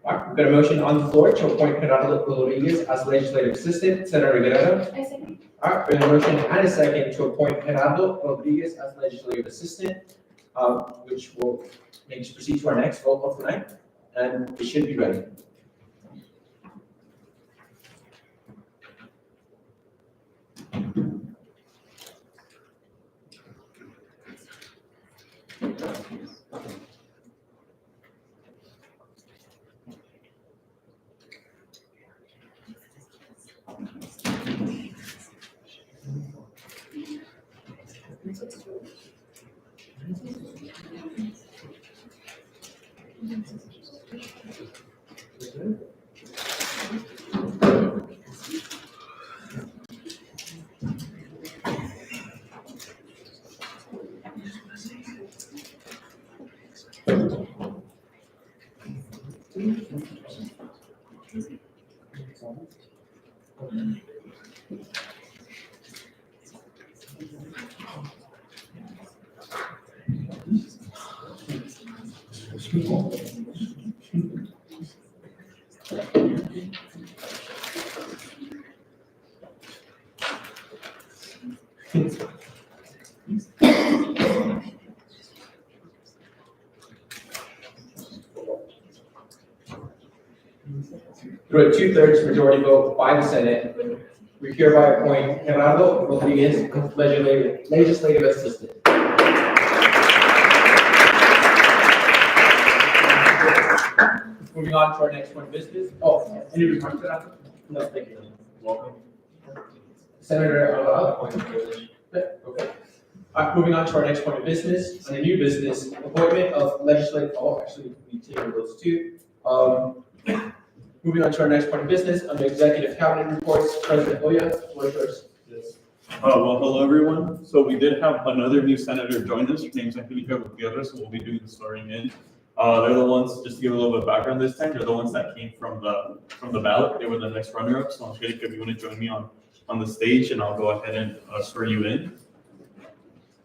All right, we've got a motion on the floor to appoint Gerardo Rodriguez as legislative assistant. Senator Guerrero?
I second.
All right, we have a motion and a second to appoint Gerardo Rodriguez as legislative assistant, which will make us proceed to our next vote of the night, and it should be ready. Through a 2/3 majority vote by the Senate, we hereby appoint Gerardo Rodriguez as legislative assistant. Moving on to our next one, business. Oh, any remarks to that?
No, thank you.
Welcome.
Senator Alvarado? Okay. Moving on to our next point of business, on a new business, appointment of legislative, actually, we tabled those two. Moving on to our next point of business, under executive cabinet reports, President Oya, floor is yours.
Yes. Well, hello, everyone. So we did have another new senator join us. Her name's Angelica Gutierrez, so we'll be doing the swearing in. They're the ones, just to give a little bit of background this time, they're the ones that came from the ballot. They were the next runner-up. So Angelica, if you want to join me on the stage, and I'll go ahead and swear you in.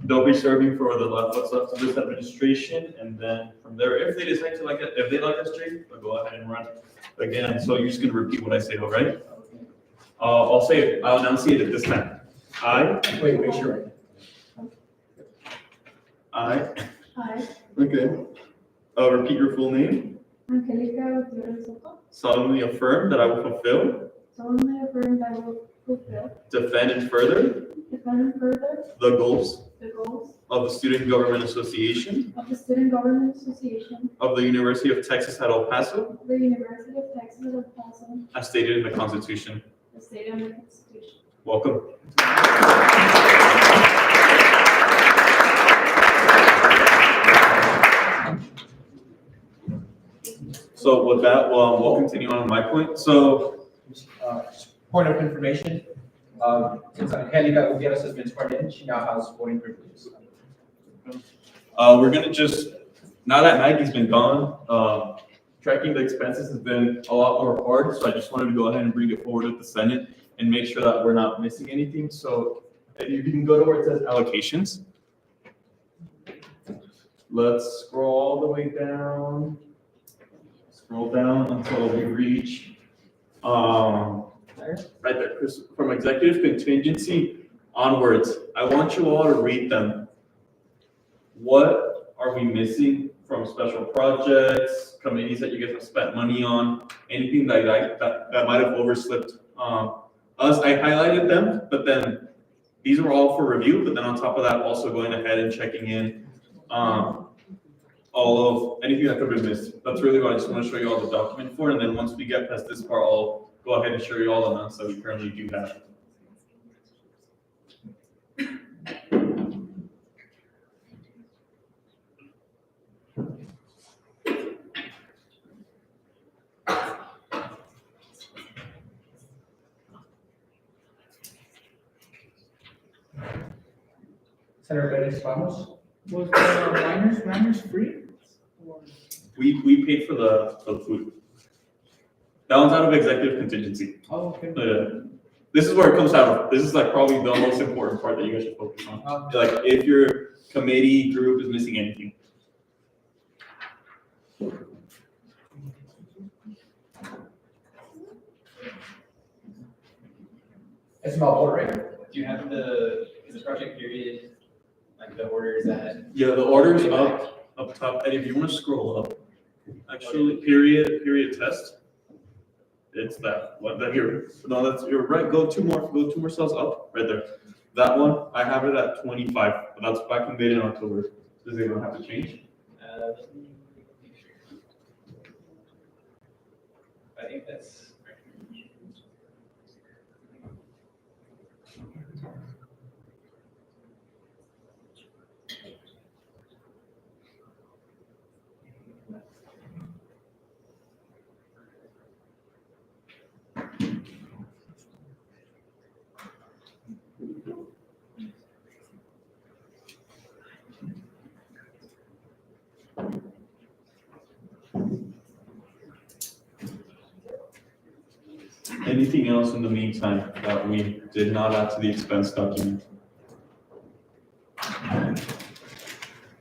They'll be serving for what's left of this administration, and then from there, if they decide to like it, if they like us, Jake, they'll go ahead and run again. So you're just gonna repeat what I say, all right? I'll say it. I'll enunciate it this time.
Wait, make sure.
Okay. Repeat your full name.
Angelica Gutierrez Soto,
Solemnly affirm that I will fulfill,
solemnly affirm that I will fulfill,
defend, and further
defend and further
the goals
the goals
of the Student Government Association
of the Student Government Association
of the University of Texas at El Paso,
of the University of Texas at El Paso,
as stated in the Constitution.
as stated in the Constitution.
Welcome. So with that, we'll continue on my point. So,
Point of information, since Angelica Gutierrez has been sworn in, she now has voting privileges.
we're gonna just, now that Maggie's been gone, tracking the expenses has been a lot more hard. So I just wanted to go ahead and bring it forward with the Senate and make sure that we're not missing anything. So if you can go to where it says allocations. Let's scroll all the way down. Scroll down until we reach, right there, Chris, from executive contingency onwards. I want you all to read them. What are we missing from special projects, committees that you guys have spent money on, anything that might have overslipped us? I highlighted them, but then these were all for review, but then on top of that, also going ahead and checking in all of anything that could have been missed. That's really what I just want to show you all the document for, and then once we get past this part, I'll go ahead and show you all the amounts that we currently do have.
Senator Bettis Ramos.
Was the minors free? Or-
We paid for the food. That one's out of executive contingency.
Oh, okay.
This is where it comes out of. This is like probably the most important part that you guys should focus on. Like if your committee group is missing anything.
It's about order, right?
Do you have is the project period, like the orders that?
Yeah, the order's up top, and if you want to scroll up, actually, period test. It's that here. No, you're right. Go two more cells up, right there. That one, I have it at 25, but that's back in mid in October. Does anyone have to change?
I think that's.
Anything else in the meantime that we did not add to the expense document?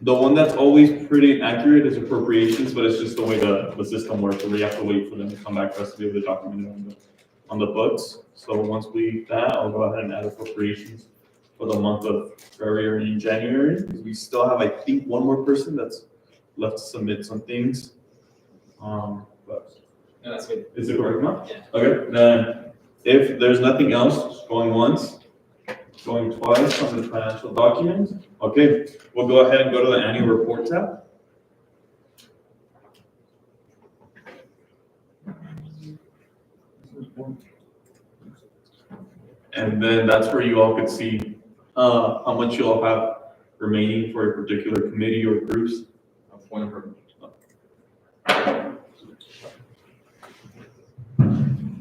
The one that's always pretty inaccurate is appropriations, but it's just the way the system works, where we have to wait for them to come back for us to be able to document it on the books. So once I'll go ahead and add appropriations for the month of February and January, because we still have, I think, one more person that's left to submit some things. But
No, that's good.
is it correct now?
Yeah.
Okay, then if there's nothing else, going once, going twice on the financial document, okay, we'll go ahead and go to the annual report tab. And then that's where you all could see how much you all have remaining for a particular committee or groups.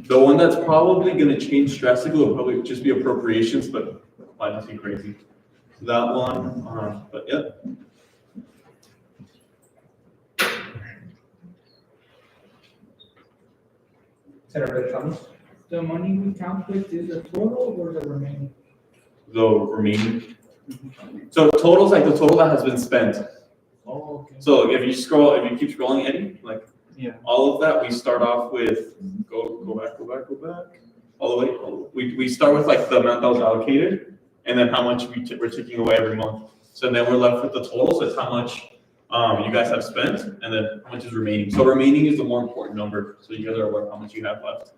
The one that's probably gonna change drastically will probably just be appropriations, but nothing crazy. That one, but yeah.
Senator Bettis Ramos.
The money we count with is the total or the remaining?
The remaining. So total's like the total that has been spent.
Oh, okay.
So if you keep scrolling, Eddie, like
Yeah.
all of that, we start off with, go back, all the way. We start with like the amount that was allocated, and then how much we're taking away every month. So then we're left with the total, so it's how much you guys have spent, and then how much is remaining. So remaining is the more important number, so you guys are aware of how much you have left.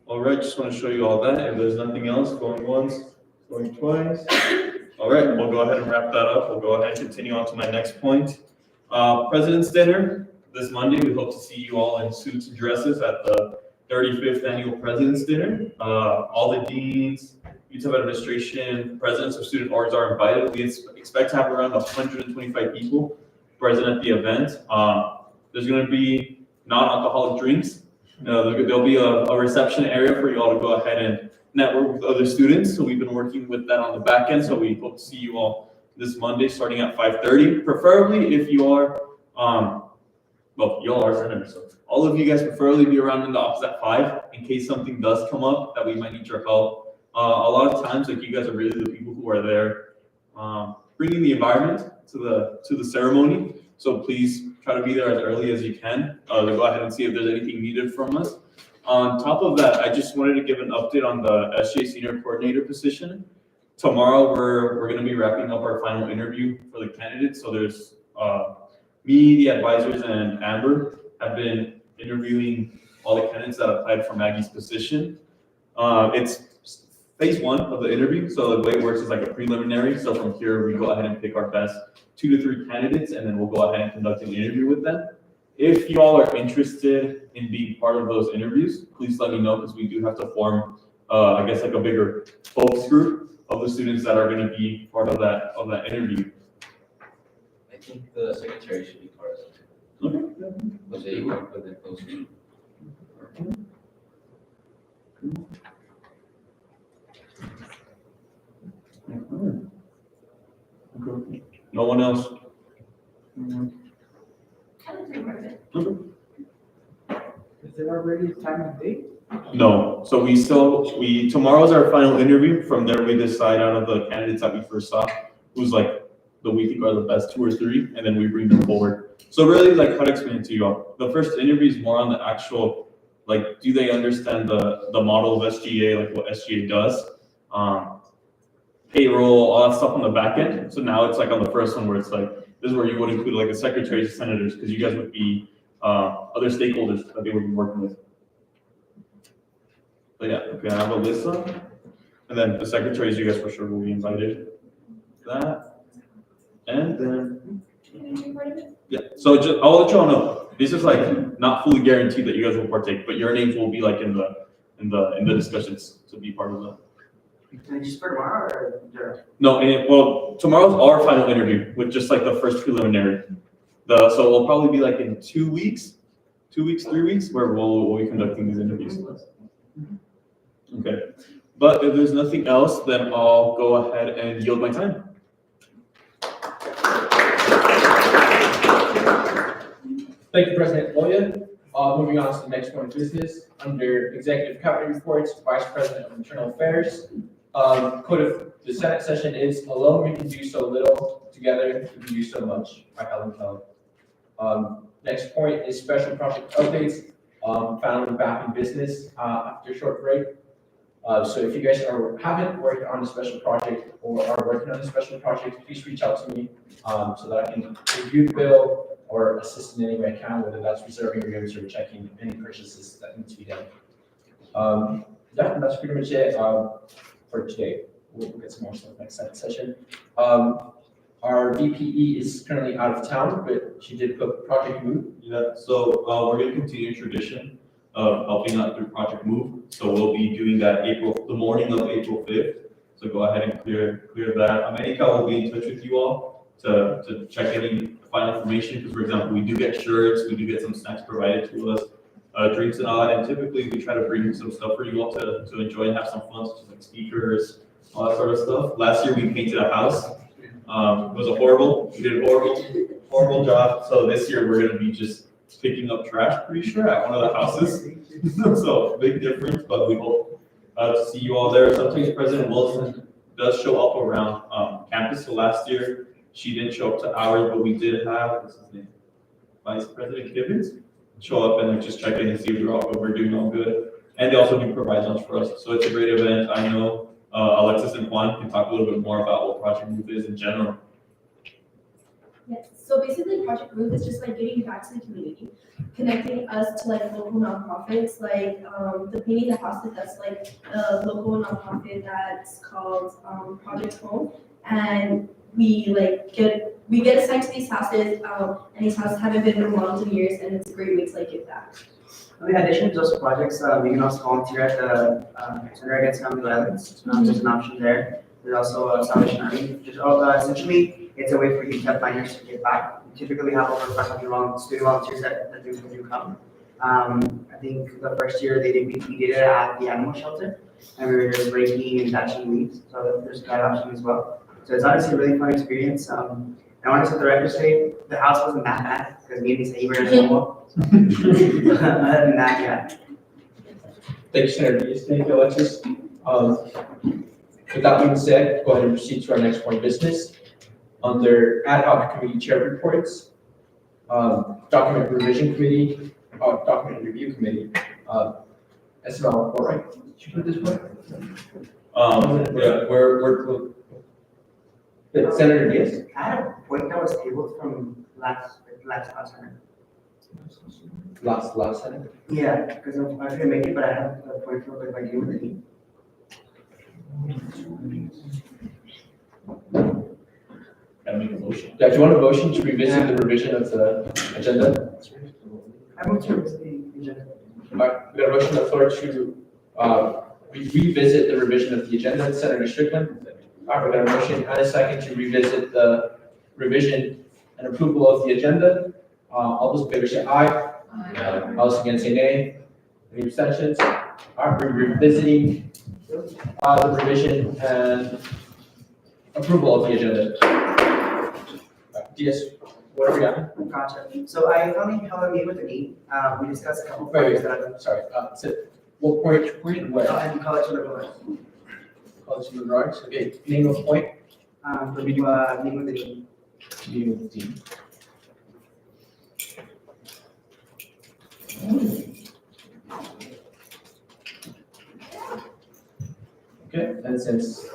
All right, just want to show you all that. If there's nothing else, going once, going twice. All right, we'll go ahead and wrap that up. We'll go ahead and continue on to my next point. President's Dinner this Monday. We hope to see you all in suits and dresses at the 35th Annual President's Dinner. All the deans, UTEP administration, presidents of student orgs are invited. We expect to have around 125 people present at the event. There's going to be non-alcoholic drinks. There'll be a reception area for you all to go ahead and network with other students. So we've been working with that on the back end. So we hope to see you all this Monday starting at 5:30. Preferably if you are, well, you all are senators, so all of you guys preferably be around in the office at 5 in case something does come up that we might need your help. A lot of times, like you guys are really the people who are there bringing the environment to the ceremony. So please try to be there as early as you can to go ahead and see if there's anything needed from us. On top of that, I just wanted to give an update on the SGA Senior Coordinator position. Tomorrow, we're going to be wrapping up our final interview for the candidates. So there's me, the advisors, and Amber have been interviewing all the candidates that applied for Maggie's position. It's phase 1 of the interview. So the way it works is like a preliminary. So from here, we go ahead and pick our best 2 to 3 candidates, and then we'll go ahead and conduct an interview with them. If you all are interested in being part of those interviews, please let me know, because we do have to form, I guess, like a bigger focus group of the students that are going to be part of that interview.
I think the secretary should be part of it.
Okay.
But they work with it closely.
No one else?
Is there already time and date?
No, so tomorrow's our final interview. From there, we decide out of the candidates that we first saw, who's like we think are the best 2 or 3, and then we bring them forward. So really, like, how to explain it to you all? The first interview is more on the actual, like, do they understand the model of SGA, like what SGA does? Payroll, all that stuff on the back end. So now it's like on the first one where it's like, this is where you would include like the secretaries, senators, because you guys would be other stakeholders that they would be working with. But yeah, okay, I have a list of, and then the secretaries, you guys for sure will be invited. That, and then, yeah, so I'll let you all know, this is like not fully guaranteed that you guys will partake, but your names will be like in the discussions to be part of that.
Can I just for tomorrow or?
No, well, tomorrow's our final interview with just like the first preliminary. So it'll probably be like in 2 weeks, 3 weeks, where we'll be conducting these interviews. Okay, but if there's nothing else, then I'll go ahead and yield my time.
Thank you, President Loya. Moving on to the next one of business, under Executive Cabinet Reports, Vice President of Internal Affairs. Code of the Senate session is alone we can do so little, together we can do so much, by Helen Keller. Next point is special project updates, found back in business after a short break. So if you guys haven't worked on a special project or are working on a special project, please reach out to me so that I can review the bill or assist in any way I can, whether that's reserving rooms or checking any purchases that need to be done. Yeah, that's pretty much it for today. We'll get some more stuff next session. Our VPE is currently out of town, but she did put Project Move.
Yeah, so we're going to continue tradition of helping out through Project Move. So we'll be doing that the morning of April 5th. So go ahead and clear that. America will be in touch with you all to check any final information. Because, for example, we do get shirts, we do get some snacks provided to us, drinks and all that. And typically we try to bring some stuff for you all to enjoy and have some fun, such as like speakers, all that sort of stuff. Last year we painted a house. It was we did a horrible job. So this year we're going to be just picking up trash, pretty sure, at one of the houses. So big difference, but we hope to see you all there. Sometimes President Wilson does show up around campus. So last year she didn't show up to ours, but we did have, what's his name, Vice President Gibbons show up and like just check in and see if we're doing all good. And they also do provide lunch for us. So it's a great event. I know Alexis and Juan can talk a little bit more about what Project Move is in general.
Yes, so basically Project Move is just like giving back to the community, connecting us to like local nonprofits, like the Painting the House, that's like a local nonprofit that's called Project Home. And we get assigned to these houses, and these houses haven't been remodeled in years, and it's a great way to like give back.
In addition to those projects, you can also volunteer at the Center Against Family Violence. There's an option there. There's also Salvation Army. Essentially, it's a way for you to find yourself to get back. We typically have over 500 student volunteers that do come. I think the first year we did it at the animal shelter, and we were just raking and dashing leaves. So there's that option as well. So it's honestly a really fun experience. And I want to set the record straight, the house wasn't that bad because me and Lisa, you were in the wall. Other than that, yeah.
Thank you, Senator Diaz. Thank you, Alexis. With that being said, go ahead and proceed to our next point of business. Under ad hoc committee chair reports, document revision committee, document review committee, SML, all right? Did you put this one?
Yeah, we're
Senator Diaz?
I had a point that was tabled from last time.
Last Senate?
Yeah, because I couldn't make it, but I have a point for if I do with it.
Gotta make a motion.
Yeah, do you want a motion to revisit the revision of the agenda?
I moved to the agenda.
All right, we got a motion on the floor to revisit the revision of the agenda. Senator Strickland. All right, we got a motion and a second to revisit the revision and approval of the agenda. All those in favor say aye. All those against say nay. Any abstentions? All right, we're revisiting the revision and approval of the agenda. Yes, what are we on?
Gotcha. So I finally held a meeting with the dean. We discussed a couple of points that I've.
Sorry, what point and where?
And college liberal arts.
College of liberal arts, okay, name of point?
For meeting with the dean.
Meeting with the dean. Okay, and since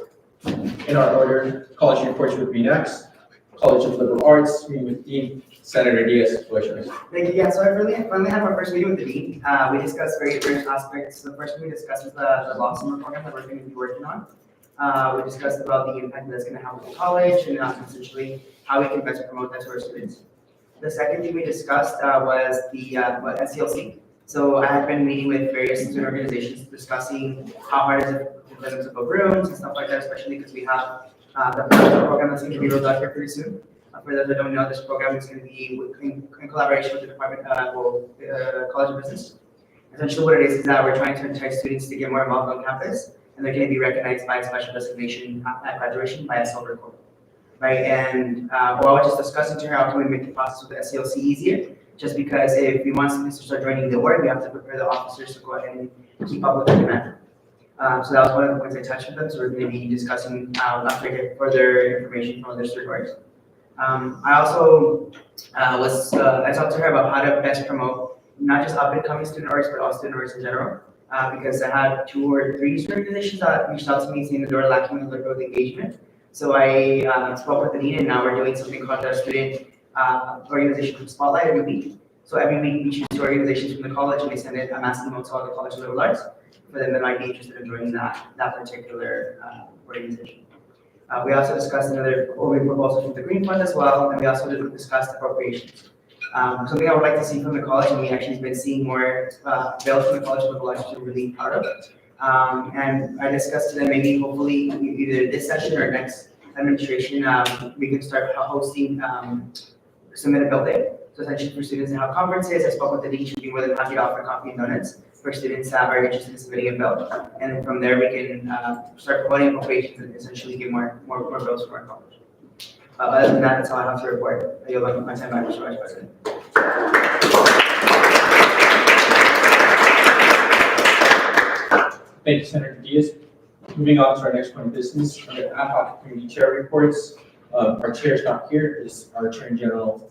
in our order, college reports would be next. College of Liberal Arts, meeting with Dean, Senator Diaz, floor is yours.
Thank you. Yeah, so I finally had our first meeting with the dean. We discussed very different aspects. The first thing we discussed was the law summer program that we're going to be working on. We discussed about the impact that's going to have on the college and essentially how we can best promote that to our students. The second thing we discussed was the SCLC. So I have been meeting with various student organizations discussing how hard is it for them to book rooms and stuff like that, especially because we have the program that's going to be rolled out here pretty soon. For those that don't know, this program is going to be in collaboration with the College of Business. Essentially what it is that we're trying to entice students to get more involved on campus, and they're going to be recognized by a special designation at graduation by a silver cord. Right, and I was just discussing to her how can we make the process with the SCLC easier, just because if we want students to start joining the work, we have to prepare the officers to go ahead and keep up with the demand. So that was one of the points I touched with them, so we're going to be discussing after I get further information from other students. I also I talked to her about how to best promote not just up and coming student artists, but all student artists in general. Because I had 2 or 3 student organizations that reached out to me saying that they were lacking in liberal engagement. So I spoke with the dean, and now we're doing something called the Student Organization Spotlight every week. So every week we choose 2 organizations from the college, and we send a mass email to all the College of Liberal Arts for them that might be interested in joining that particular organization. We also discussed another proposal from the Green Fund as well, and we also discussed appropriations. Something I would like to see from the college, and we actually have been seeing more bills from the College of Liberal Arts, which we're really proud of. And I discussed to them maybe hopefully either this session or next administration, we can start hosting submit a bill day. So essentially for students that have conferences, I spoke with the dean, she'd be more than happy to offer coffee and donuts for students that are interested in submitting a bill. And then from there, we can start promoting appropriations and essentially get more bills from our college. Other than that, that's all I have to report. I yield my time back to Mr. Vice President.
Thank you, Senator Diaz. Moving on to our next point of business, under ad hoc committee chair reports. Our chair is not here, is our Attorney General,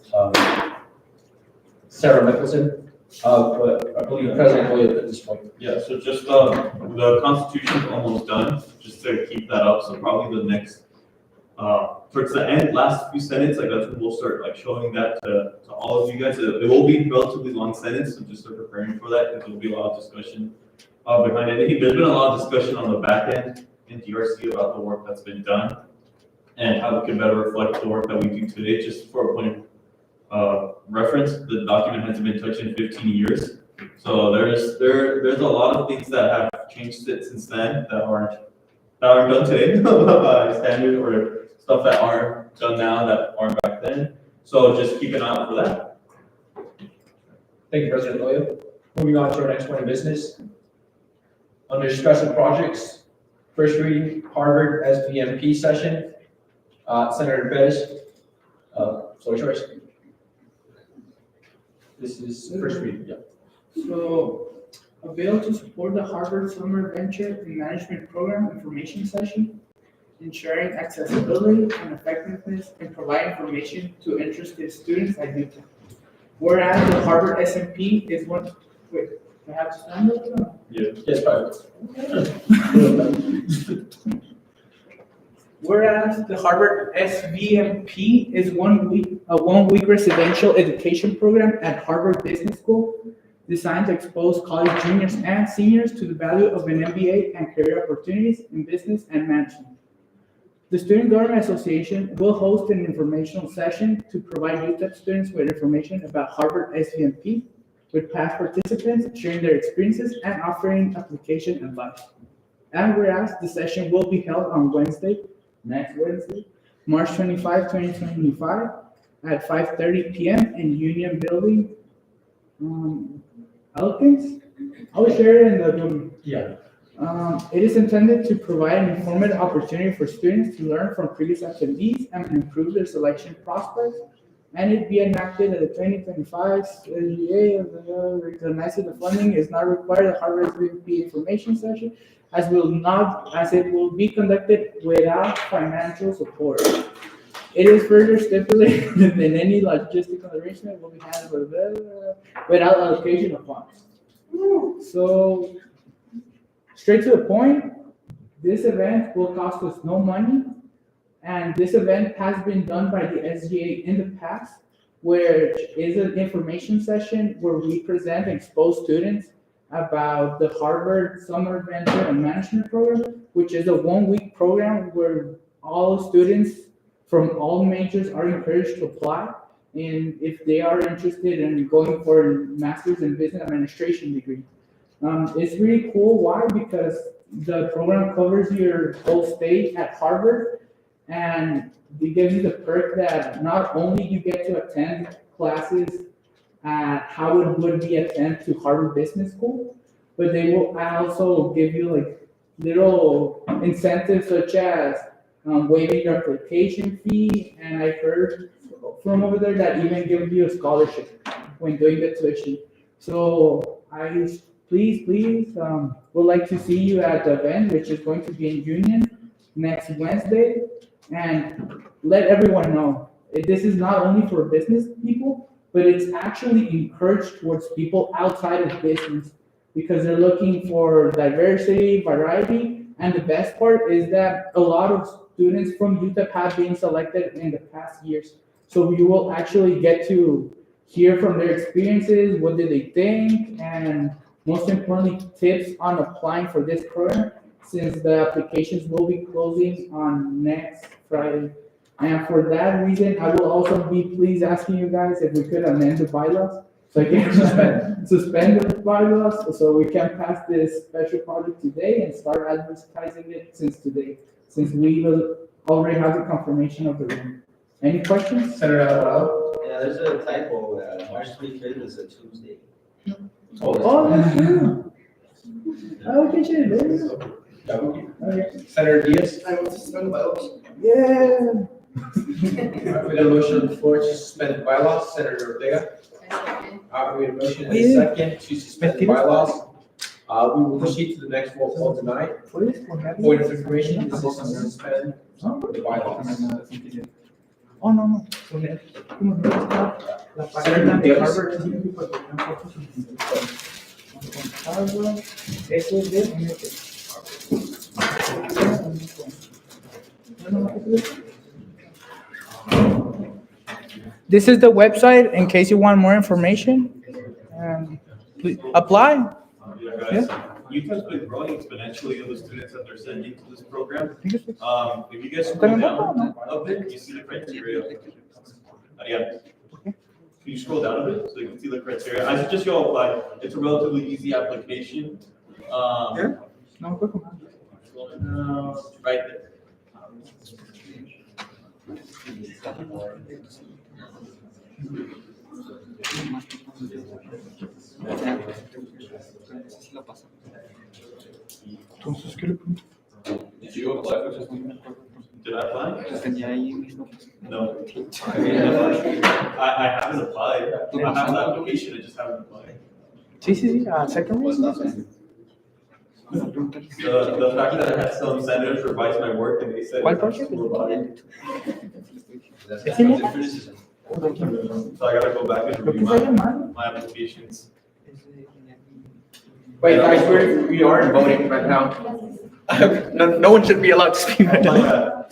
Sarah Mickelson, but I believe President Williams at this point.
Yeah, so just, the Constitution's almost done, just to keep that up, so probably the next, towards the end, last few sentences, like that's when we'll start like showing that to all of you guys. It will be relatively long sentence, so just start preparing for that, because there'll be a lot of discussion behind it. There's been a lot of discussion on the back end in DRC about the work that's been done and how we can better reflect the work that we do today. Just for a point of reference, the document hasn't been touched in 15 years. So there's a lot of things that have changed since then that aren't done today by standard, or stuff that aren't done now that aren't back then. So just keep an eye out for that.
Thank you, President Loya. Moving on to our next point of business. Under special projects, first reading, Harvard SVMP session. Senator Bettis, floor is yours. This is first reading, yeah.
So, a bill to support the Harvard Summer Venture and Management Program information session, ensuring accessibility and effectiveness and provide information to interested students at UTEP. Whereas the Harvard SMP is one, wait, I have to stand up now?
Yeah.
Yes, Private.
Whereas the Harvard SVMP is a 1 week residential education program at Harvard Business School designed to expose college juniors and seniors to the value of an MBA and career opportunities in business and management. The Student Government Association will host an informational session to provide UTEP students with information about Harvard SVMP, with past participants sharing their experiences and offering application advice. And whereas the session will be held on next Wednesday, March 25, 2025, at 5:30 p.m. in Union Building, Elkins, I will share it in the Zoom.
Yeah.
It is intended to provide an informative opportunity for students to learn from previous attendees and improve their selection prospects. And it be enacted at the 2025 SGA recognizing the funding is not required at Harvard's VP information session, as it will be conducted without financial support. It is further stipulated that any logistical arrangement will be handled without allocation of funds. So, straight to the point, this event will cost us no money, and this event has been done by the SGA in the past, where is an information session where we present and expose students about the Harvard Summer Venture and Management Program, which is a 1-week program where all students from all majors are encouraged to apply, and if they are interested in going for a master's in business administration degree. It's really cool. Why? Because the program covers your whole stay at Harvard, and it gives you the perk that not only you get to attend classes at how it would be attend to Harvard Business School, but they will also give you like little incentives such as waiving your application fee, and I heard from over there that even give you a scholarship when doing the tuition. So I please, would like to see you at the event, which is going to be in Union next Wednesday, and let everyone know. This is not only for business people, but it's actually encouraged towards people outside of business because they're looking for diversity, variety, and the best part is that a lot of students from UTEP have been selected in the past years. So you will actually get to hear from their experiences, what did they think, and most importantly, tips on applying for this program, since the applications will be closing on next Friday. And for that reason, I will also be please asking you guys if we could amend the bylaws, so I can suspend the bylaws, so we can pass this special project today and start advertising it since today, since we will already have the confirmation of the room. Any questions?
Senator Alvarado?
Yeah, there's a typo, March 25th is a Tuesday.
Oh, that's true. Okay, sure, there you go. Okay.
Senator Diaz?
I want to suspend the bylaws.
Yeah.
We got a motion on the floor to suspend the bylaws. Senator Ortega? We have a motion and a second to suspend the bylaws. We will proceed to the next roll call tonight. Point of information, this is to suspend the bylaws.
Oh, no.
Senator Diaz?
This is the website in case you want more information. Please apply.
Yeah, guys, UTEP's been growing exponentially in the students that they're sending to this program. If you guys scroll down a bit, you see the criteria. Can you scroll down a bit so you can see the criteria? I suggest you all apply. It's a relatively easy application. Right there. Did you apply for this? Did I apply? No. I haven't applied. I have the application, I just haven't applied.
Sí, second reason.
The fact that I had some senators revise my work and they said.
¿Cuál project?
So I gotta go back and review my applications.
Wait, guys, we aren't voting right now. No one should be allowed to speak right now.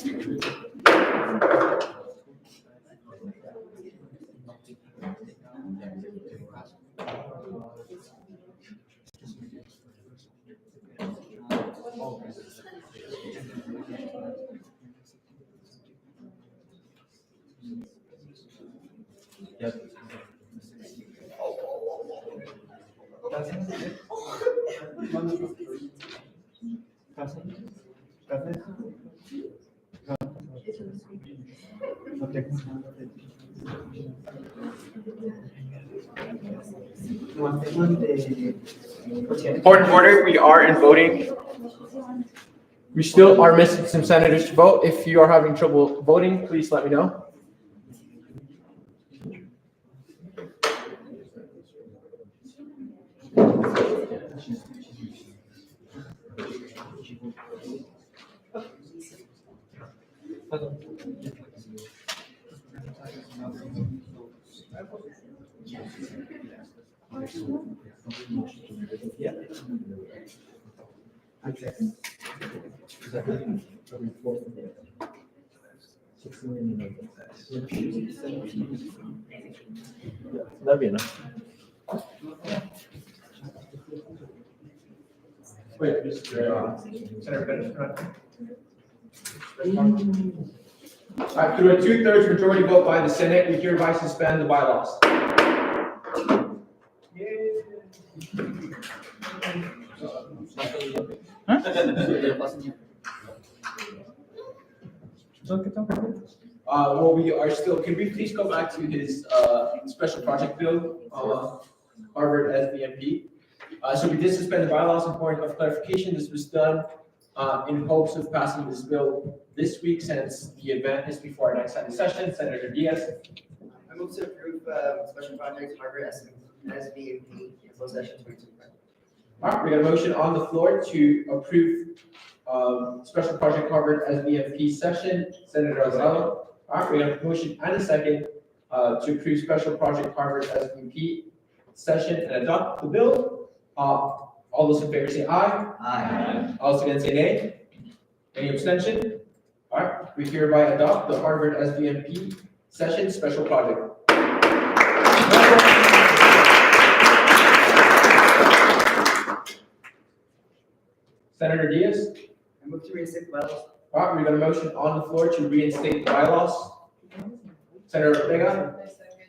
Point of order, we are in voting. We still are missing some senators to vote. If you are having trouble voting, please let me know. That'd be enough. Wait, Senator Pettis, through a 2/3 majority vote by the Senate, we hereby suspend the bylaws. Well, we are still, can we please go back to his, special project bill, Harvard SBMP? So we did suspend the bylaws. In point of clarification, this was done, in hopes of passing this bill this week, since the event is before our next Senate session. Senator Diaz.
I move to approve, special project Harvard SBMP, closed session 2025.
All right, we got a motion on the floor to approve, special project Harvard SBMP session. Senator Alvarado. All right, we got a motion and a second, to approve special project Harvard SBMP session and adopt the bill. All those in favor say aye.
Aye.
All those against say nay. Any abstention? All right, we hereby adopt the Harvard SBMP session special project. Senator Diaz.
I move to reinstate the bylaws.
All right, we got a motion on the floor to reinstate the bylaws. Senator Ortega.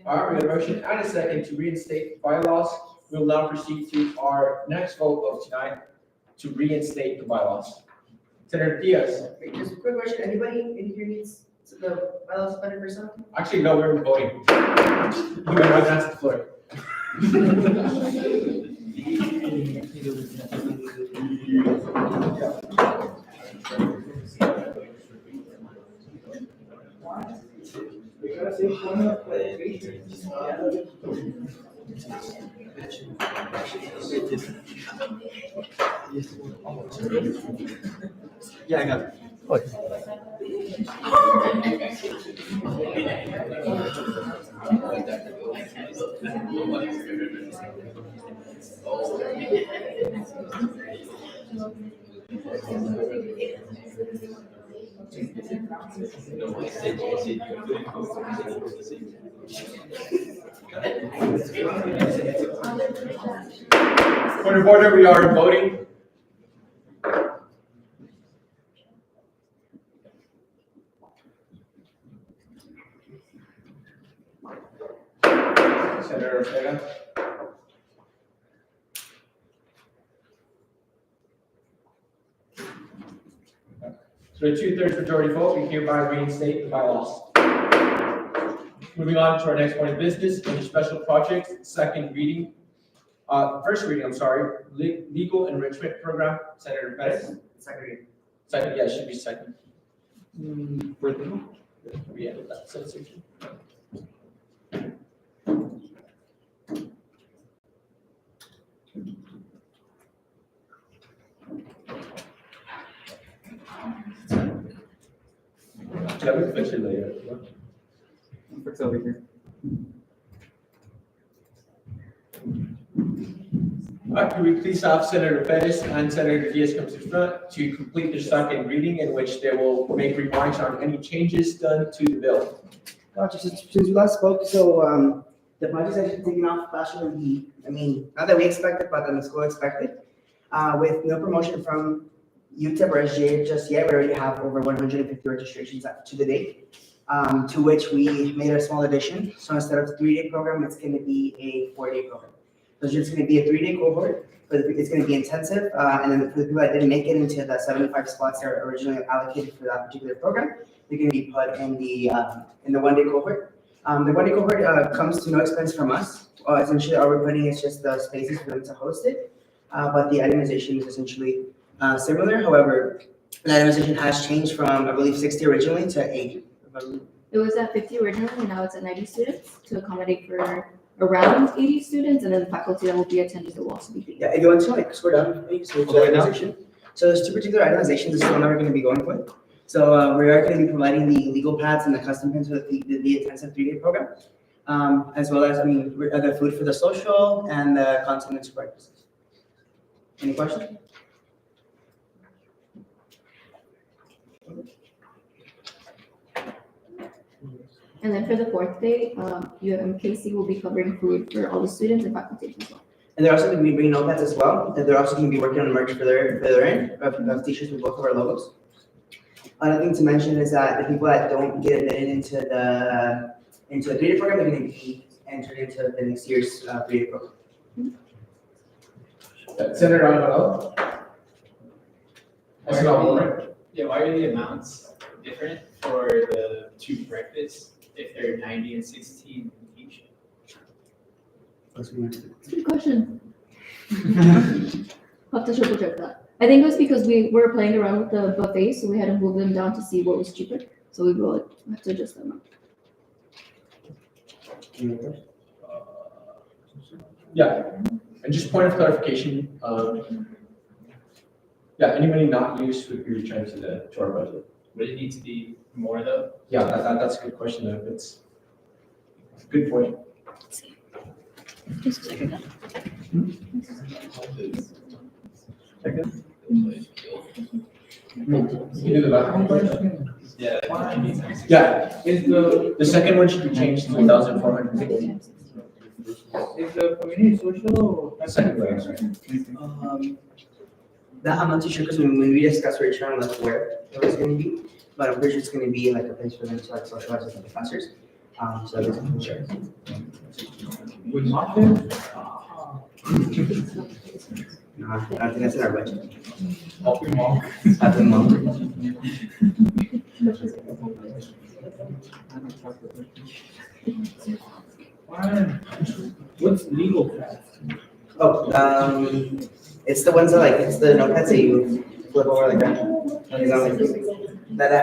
All right, we got a motion and a second to reinstate the bylaws. We will now proceed to our next vote of tonight to reinstate the bylaws. Senator Diaz.
Wait, just a quick question. Anybody in here needs the bylaws suspended for something?
Actually, no, we're voting. You may not answer the floor.
Yeah, I got it.
Point of order, we are voting. Senator Ortega. So a 2/3 majority vote, we hereby reinstate the bylaws. Moving on to our next point of business, under special projects, second reading. First reading, I'm sorry, legal enrichment program. Senator Pettis.
Second reading.
Second, yeah, it should be second. Yeah, that's section. Yeah, we can fix it later.
Fix over here.
Can we please have Senator Pettis and Senator Diaz come to the front to complete their second reading, in which they will make remarks on any changes done to the bill.
Since we last spoke, so the budget's actually taking off faster than not that we expected, but than the school expected. With no promotion from UTEP or SGA just yet, we already have over 150 registrations up to the date, to which we made a small addition. So instead of a 3-day program, it's going to be a 4-day program. So it's just going to be a 3-day cohort, but it's going to be intensive. And then for the people that didn't make it into the 75 spots that are originally allocated for that particular program, they're going to be put in the 1-day cohort. The one cohort comes to no expense from us. Essentially, all we're putting is just the spaces for them to host it. But the itemization is essentially similar. However, the itemization has changed from, I believe, 60 originally to 80.
It was at 50 originally, and now it's at 90 students to accommodate for around 80 students, and then the faculty that will be attending will also be.
Yeah, if you want to, like, scroll down, please. So itemization. So there's two particular itemizations. This is the one that we're going to be going with. So we are going to be providing the legal pads and the custom pins with the intensive 3-day program, as well as, the food for the social and the continental breakfasts. Any questions?
And then for the fourth day, UMKC will be covering food for all the students and faculty as well.
And they're also going to be bringing notepads as well. And they're also going to be working on merch for their end of t-shirts with both of our logos. Another thing to mention is that the people that don't get admitted into the 3-day program, they're going to be entered into the next year's 3-day program.
Senator Alvarado? That's not one.
Yeah, why are the amounts different for the two breakfasts if they're 90 and 16 each?
That's a good question. I'll have to triple check that. I think it was because we were playing around with the buffets, so we had to move them down to see what was cheaper. So we will have to adjust them up.
Yeah, and just point of clarification, yeah, anybody not used would be returned to our budget.
Would it need to be more though?
Yeah, that's a good question though, it's a good point.
Just a second.
You do the bathroom question?
Yeah.
Yeah, the second one should be changed to 1,450.
Is the community social?
Second one,
That I'm not too sure because when we discussed return, I'm not aware it was going to be, but I'm pretty sure it's going to be like a place for them to like socialize with the professors. So I wasn't sure.
With muffins?
No, I think that's in our budget.
Happy Monk.
Happy Monk.
What's legal pad?
Oh, it's the ones that like, it's the notepads that you flip over like that. It's not like that.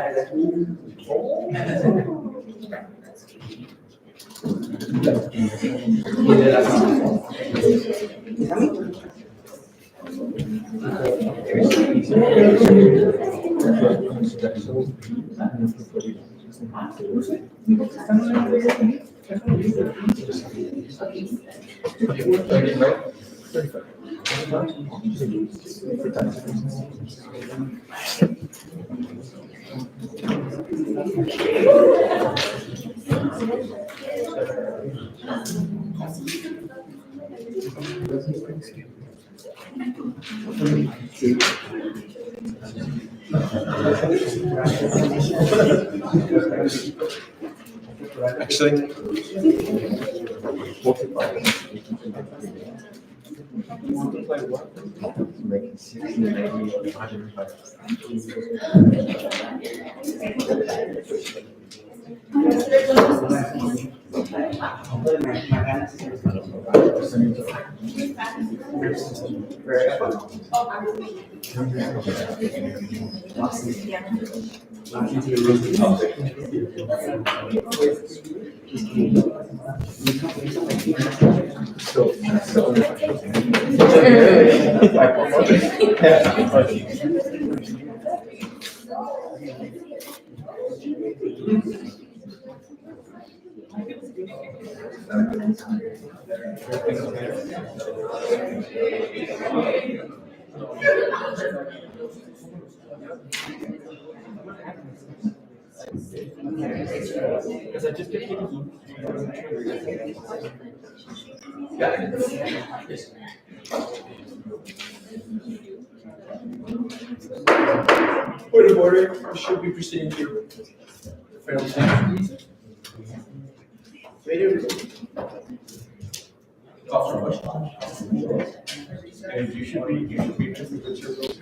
Actually. Point of order, we should be proceeding to fairly soon. Call for a motion.
And you should be, with your vote.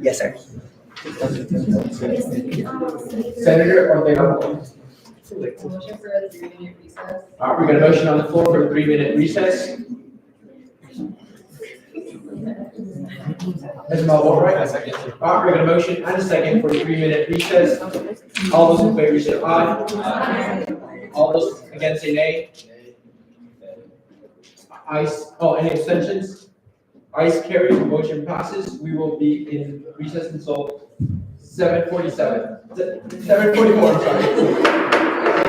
Yes, sir.
Senator Ortega.
Motion for the 3-minute recess.
All right, we got a motion on the floor for a 3-minute recess. Ms. Malvolk, right? All right, we got a motion and a second for a 3-minute recess. All those in favor say aye. Aye. All those against say nay. Any abstentions? Ayes carried, the motion passes. We will be in recess until 7:47. 7:44, I'm sorry.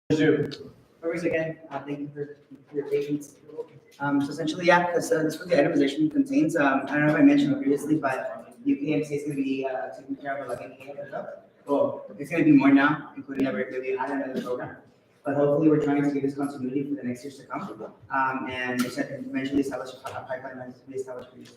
Resume.
First again, thank you for your patience. So essentially, yeah, this is what the itemization contains. I don't know if I mentioned previously, but UPMC is gonna be, taking care of 11K of it. Well, it's gonna be more now, including that we're really adding another program. But hopefully, we're trying to give this continuity for the next years to come. And eventually establish a pipeline that's be established for you.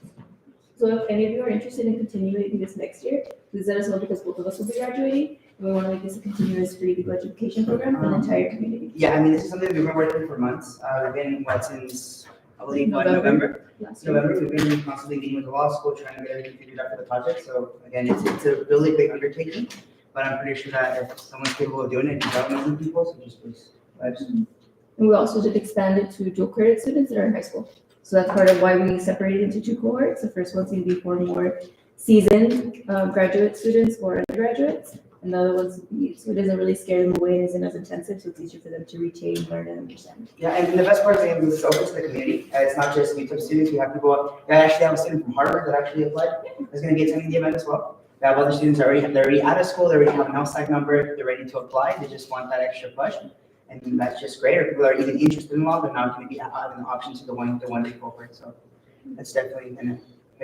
So if any of you are interested in continuing this next year, please let us know because both of us will be graduating. And we want to make this a continuous free legal education program for the entire community.
Yeah, I mean, this is something we've been working for months. We've been, since, I believe,
November. Last year.
November, we've been constantly meeting with the law school, trying to get everything figured out for the project. So again, it's a really big undertaking, but I'm pretty sure that if someone's capable of doing it, you don't need people, so just please.
And we also did expand it to dual credit students that are in high school. So that's part of why we separated into two cohorts. The first one's going to be for more seasoned graduate students or undergraduates, and the other one's so it doesn't really scare them away and isn't as intensive, so it's easier for them to retain, learn, and understand.
Yeah, and the best part is this is open to the community. It's not just UTEP students. We have people. I actually have a student from Harvard that actually applied. Is going to be attending the event as well. We have other students they're already out of school. They already have an outside number. They're ready to apply. They just want that extra push. And that's just great. Or people are even interested in law, they're now going to be having the option to the one they go for it. So that's definitely going to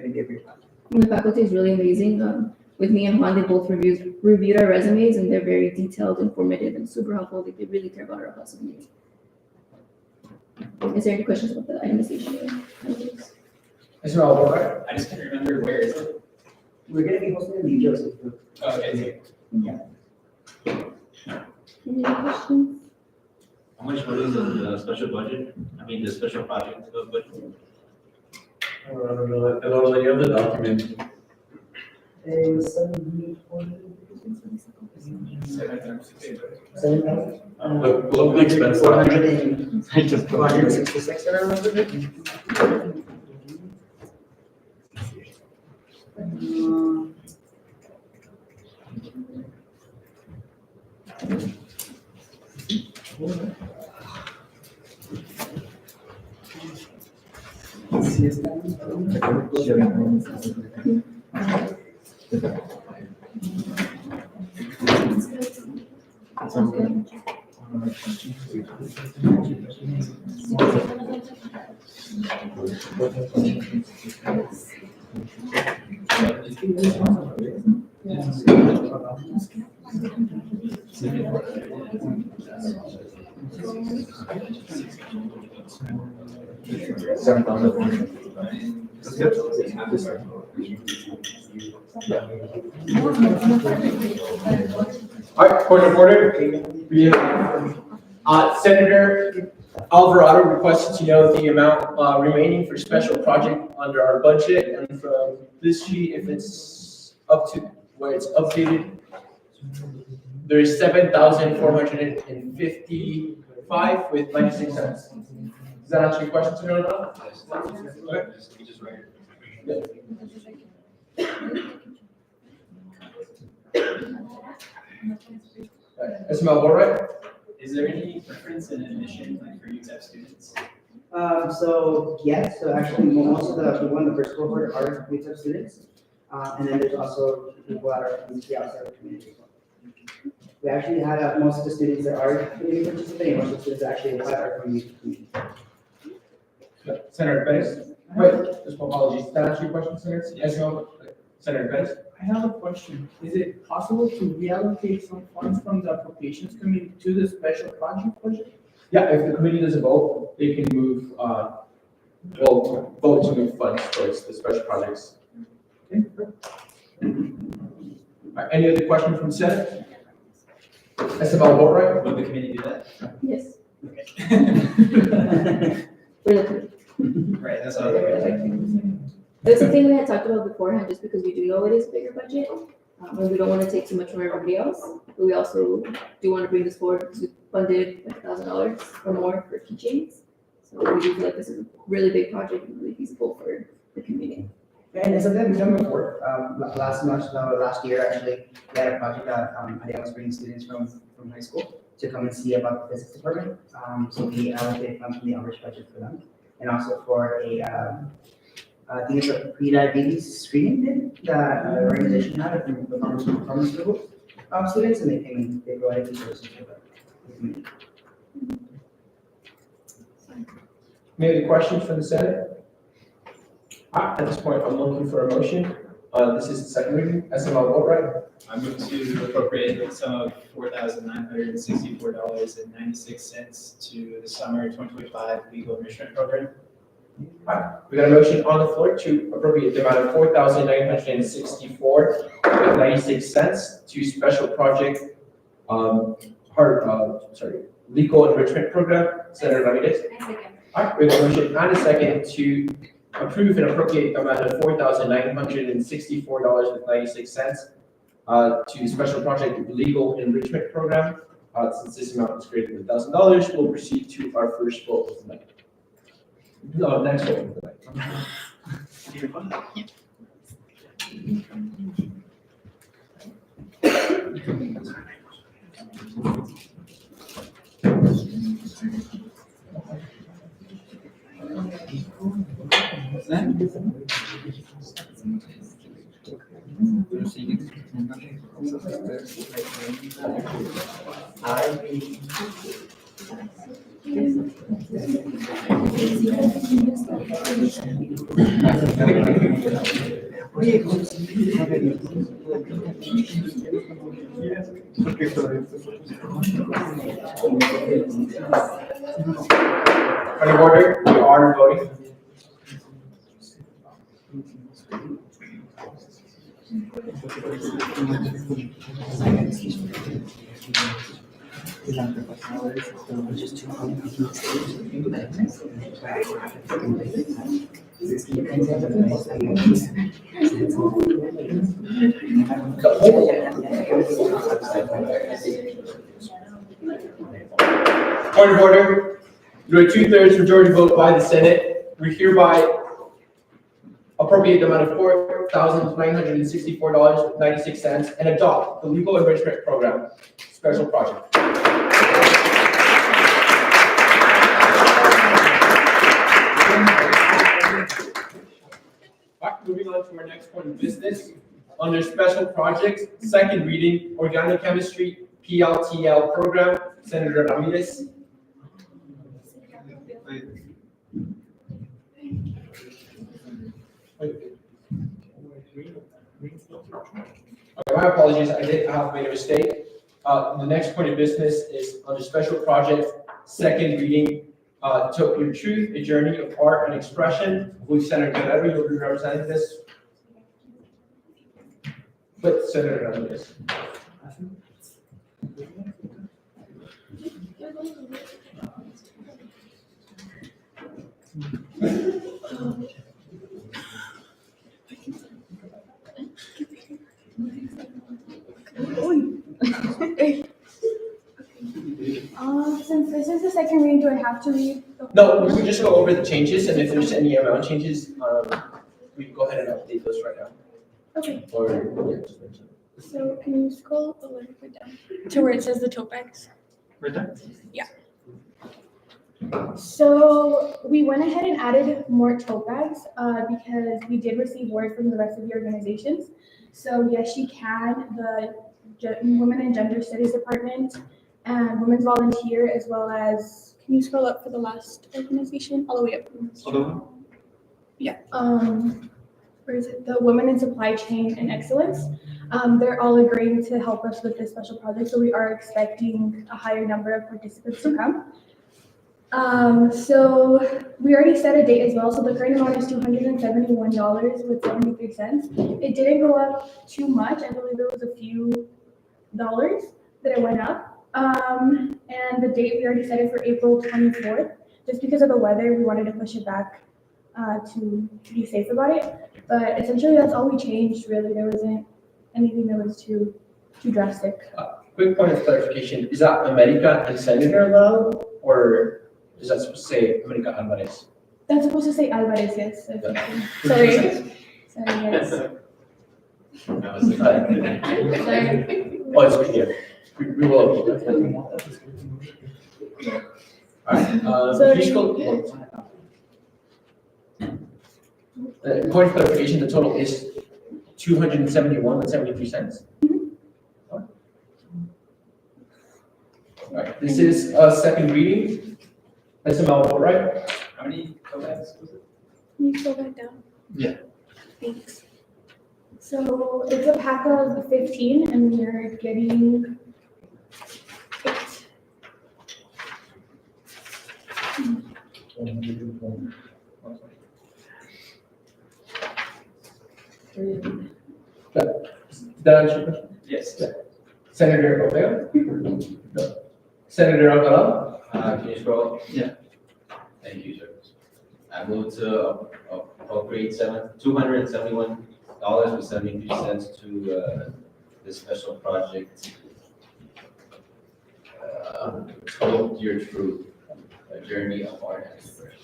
be a great project.
And the faculty is really amazing. With me and Juan, they both reviewed our resumes, and they're very detailed, informative, and super helpful. They really care about our class community. Is there any questions about the itemization?
Mr. Alvarez?
I just can't remember where is it?
We're going to be hosting in New Jersey.
Okay.
Yeah.
Any other questions?
How much money is in the special budget? I mean, the special project budget?
I don't know, you have the document.
It was 7,000.
Look the expense.
466, I remember.
All right, point of order. We have, Senator Alvarado requested to know the amount remaining for special project under our budget, and from this sheet, if it's up to where it's updated, there is 7,455 with 96 cents. Does that answer your question, Senator Alvarado? Okay. Yeah. Ms. Malboro?
Is there any preference in admission for UTEP students?
So yes, so actually most of the first cohort are UTEP students. And then there's also people that are from the outside of the community. We actually had most of the students that are community participating, most of the students that actually applied are from the community.
Senator Bettis? Wait, just my apologies. Did that answer your question, Senator? Yes, no. Senator Bettis?
I have a question. Is it possible to reallocate some funds from the appropriations committee to the special project budget?
Yeah, if the committee does a vote, they can move, vote to move funds towards the special projects. Okay. All right, any other questions from Senate? Ms. Malboro?
Would the committee do that?
Yes.
Okay. Right, that's all.
That's the thing we had talked about beforehand, just because we do know it is a bigger budget, and we don't want to take too much from everybody else. But we also do want to bring this forward because we funded like $1,000 or more for keychains. So we do feel like this is a really big project and really feasible for the community.
And it's something we've done before. Last year actually, we had a project that I was bringing students from high school to come and see about the physics department. So we allocated funds from the average budget for them, and also for I think it's a pre-diabetes screening bid that the organization had from the pharmaceutical students, and they came and they provided the services for the community.
Any other questions from the Senate? At this point, I'm looking for a motion. This is the second reading. SML vote right.
I move to appropriate the sum of $4,964.96 to the summer 2025 legal enrichment program.
We got a motion on the floor to appropriate the amount of $4,964.96 to special project, legal enrichment program. Senator Ramirez. All right, we have a motion and a second to approve and appropriate the amount of $4,964.96 to the special project legal enrichment program. Since this amount is greater than $1,000, we'll proceed to our first vote of the night. No, next vote of the night. Point of order, we are voting. Point of order, through a 2/3 majority vote by the Senate, we hereby appropriate the amount of $4,964.96 and adopt the legal enrichment program special project. All right, moving on to our next point of business. Under special projects, second reading, organic chemistry PLTL program. Senator Ramirez. Okay, my apologies, I have made a mistake. The next point of business is under special projects, second reading, to your truth, a journey of art and expression. I believe Senator Guerrero, you'll be representing this. But Senator Ramirez.
Since this is the second reading, do I have to read?
No, we can just go over the changes, and if there's any amount changes, we can go ahead and update those right now.
Okay.
Or, yeah, just mention.
So can you scroll a little bit down to where it says the tote bags?
Right there?
Yeah. So we went ahead and added more tote bags because we did receive word from the rest of the organizations. So yes, you can. The Women and Gender Studies Department and Women's Volunteer, as well as, can you scroll up for the last organization? All the way up. Yeah. Where is it? The Women in Supply Chain and Excellence. They're all agreeing to help us with this special project. So we are expecting a higher number of participants to come. So we already set a date as well. So the current amount is $271.73. It didn't go up too much. I believe there was a few dollars that it went up. And the date, we already set it for April 24th. Just because of the weather, we wanted to push it back to be safe about it. But essentially, that's all we changed, really. There wasn't anything that was too drastic.
Quick point of clarification, is that America and Senator allowed, or is that supposed to say America Alvarez?
That's supposed to say Alvarez, yes.
Yeah.
Sorry. Sorry, yes.
Sorry. Oh, it's clear. We will. Alright, point of clarification, the total is $271.73. Alright, this is a second reading. SML, vote right?
How many co-eds was it?
Can you scroll back down?
Yeah.
Thanks. So it's a pack of 15 and we're getting 8.
Did that answer your question?
Yes.
Senator Ortega? No. Senator Alcala?
Can you scroll?
Yeah.
Thank you, sir. I move to appropriate $271.73 to this special project. Total Your Truth, a journey of art and expression.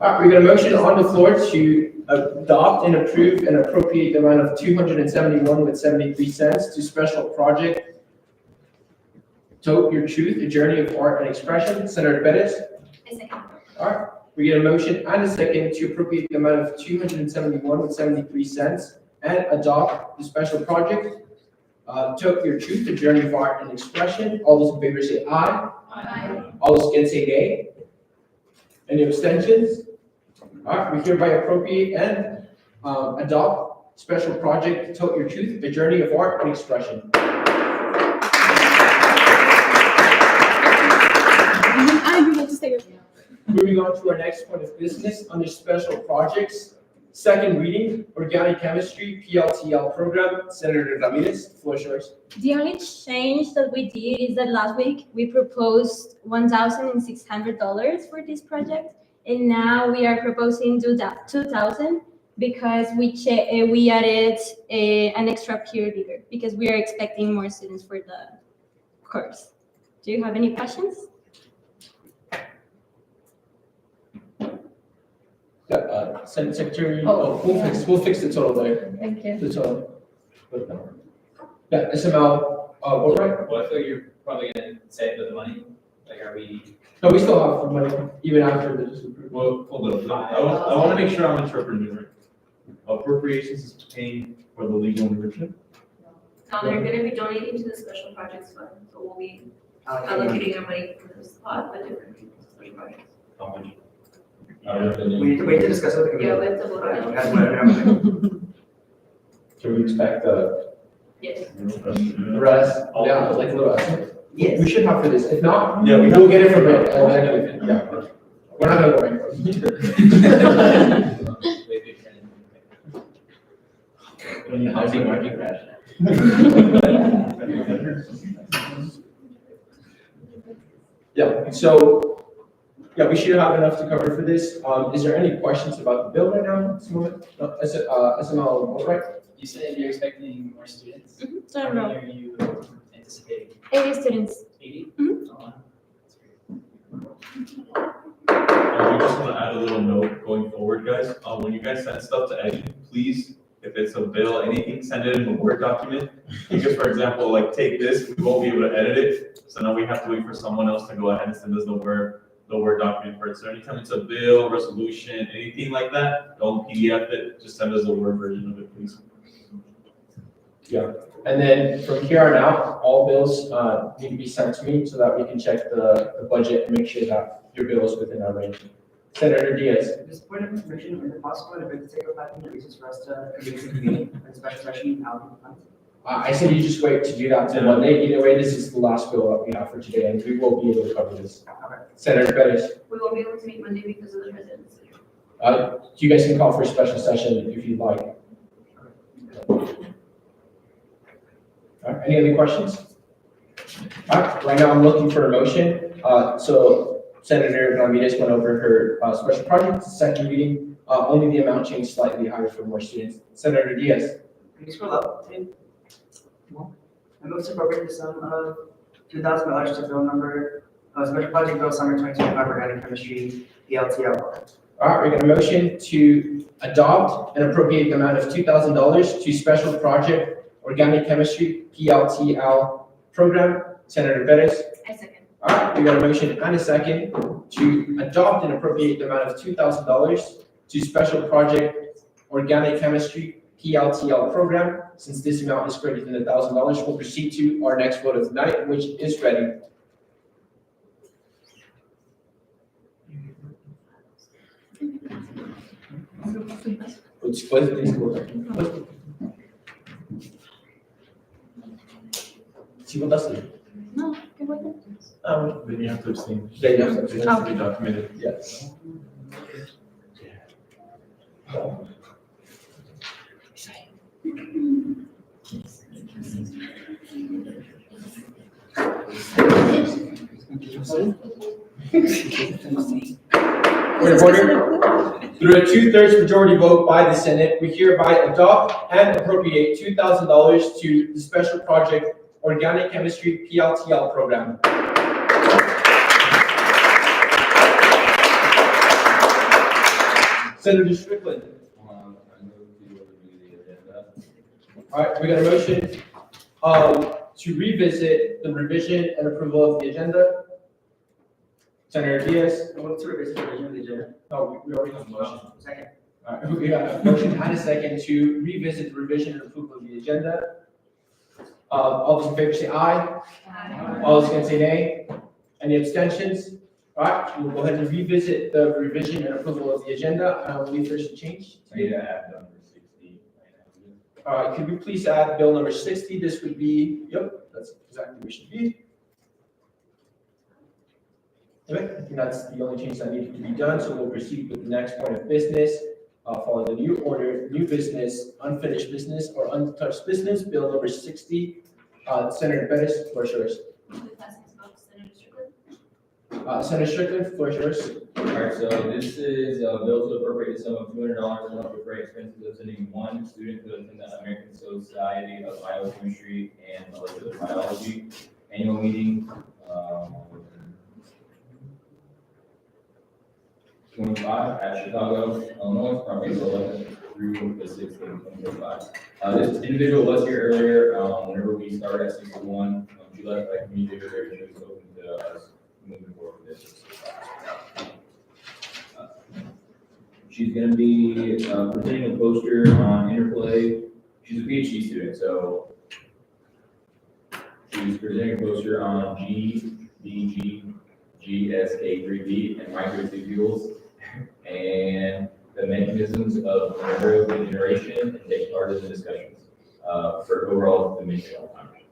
Alright, we got a motion on the floor to adopt and approve and appropriate the amount of $271.73 to special project Tote Your Truth, a journey of art and expression. Senator Bettis?
I second.
Alright, we get a motion and a second to appropriate the amount of $271.73 and adopt the special project Tote Your Truth, a journey of art and expression. All those in favor say aye.
Aye.
All those against say nay. Any abstentions? Alright, we hereby appropriate and adopt special project Tote Your Truth, a journey of art and expression. Moving on to our next point of business under special projects. Second reading, organic chemistry PLTL program. Senator Ramirez, floor is yours.
The only change that we did is that last week we proposed $1,600 for this project, and now we are proposing $2,000 because we added an extra peer leader because we are expecting more students for the course. Do you have any questions?
Senate Secretary,
Oh.
we'll fix the total there.
Thank you.
The total. Yeah, SML, vote right?
Well, I feel you're probably gonna say the money, like, are we?
No, we still have the money even after this is approved.
Well, hold up, I want to make sure I'm interpreting it right. Appropriations is paying for the legal enrichment?
No, they're gonna be donating to the special projects fund, so we'll be allocating our money from this pot, but different special projects.
How much?
We need to wait to discuss it with the committee.
Yeah, we have to vote on it.
That's what I'm doing.
Can we expect
Yes.
the rest? Yeah, like the rest.
Yes.
We should have for this. If not,
Yeah,
we'll get it from it. Yeah. We're not gonna worry.
Housing market crash.
Yeah, so, yeah, we should have enough to cover for this. Is there any questions about the bill right now? at this moment? No, SML, vote right?
You said you're expecting more students?
So I
How
don't know.
many are you anticipating?
80 students.
80?
Mhm.
Oh, wow.
We just want to add a little note going forward, guys. When you guys send stuff to Eddie, please, if it's a bill, anything, send it in a Word document. Because for example, like take this, we won't be able to edit it. So now we have to wait for someone else to go ahead and send us the Word document for it. So anytime it's a bill, resolution, anything like that, don't PDF it, just send us the Word version of it, please.
Yeah, and then from here on out, all bills need to be sent to me so that we can check the budget and make sure that your bill is within our range. Senator Diaz.
Just point of information, is it possible if it take a 5 minute recess for us to convene the committee and special session out?
I said you just wait to do that till Monday. Either way, this is the last bill that we have for today, and we will be able to cover this.
Okay.
Senator Bettis.
We won't be able to meet Monday because of the president's.
You guys can call for a special session if you'd like. All right, any other questions? All right, right now I'm looking for a motion. So Senator Ramirez went over her special project, second reading. Only the amount changed slightly higher for more students. Senator Diaz.
Can you scroll up, Tim? I move to appropriate the sum of $2,000 to bill number, special project bill summer 2025 organic chemistry, PLTL.
All right, we got a motion to adopt and appropriate the amount of $2,000 to special project organic chemistry PLTL program. Senator Bettis.
I second.
All right, we got a motion and a second to adopt and appropriate the amount of $2,000 to special project organic chemistry PLTL program. Since this amount is greater than $1,000, we'll proceed to our next vote of the night, which is ready. Después de discutir. Si votaste.
No, ¿qué voy
Then you have to abstain.
Then you have to
It
abstain.
has to be documented.
Yes. Point of order. Through a 2/3 majority vote by the Senate, we hereby adopt and appropriate $2,000 to the Special Project Organic Chemistry PLTL program. Senator Strickland. All right, we got a motion to revisit the revision and approval of the agenda. Senator Diaz.
I move to revisit the revision of the agenda.
No, we already have a motion.
Second.
All right, we got a motion and a second to revisit the revision and approval of the agenda. All those in favor say aye.
Aye.
All those against say nay. Any abstentions? All right, we'll go ahead and revisit the revision and approval of the agenda. I don't believe there's a change.
I need to add number 60.
All right, could we please add bill number 60? This would be, yep, that's exactly what it should be. Okay, I think that's the only change that needed to be done, so we'll proceed with the next point of business. Follow the new order, new business, unfinished business, or untouched business, bill number 60. Senator Bettis, floor is yours. Senator Strickland, floor is yours.
All right, so this is a bill to appropriate the sum of $200 to help defray expenses of sending one student to attend the American Society of Biochemistry and Molecular Biology annual meeting. 25 at Chicago, Illinois, from April 11th through the 16th, 2025. This individual was here earlier, whenever we started at 61. She left by community leader, she was open to us moving forward with this. She's going to be presenting a poster on interplay. She's a PhD student, so she's presenting a poster on GDG, GSK3B, and microtubules, and the mechanisms of neurodegeneration, and take part in the discussions for overall dementia Alzheimer's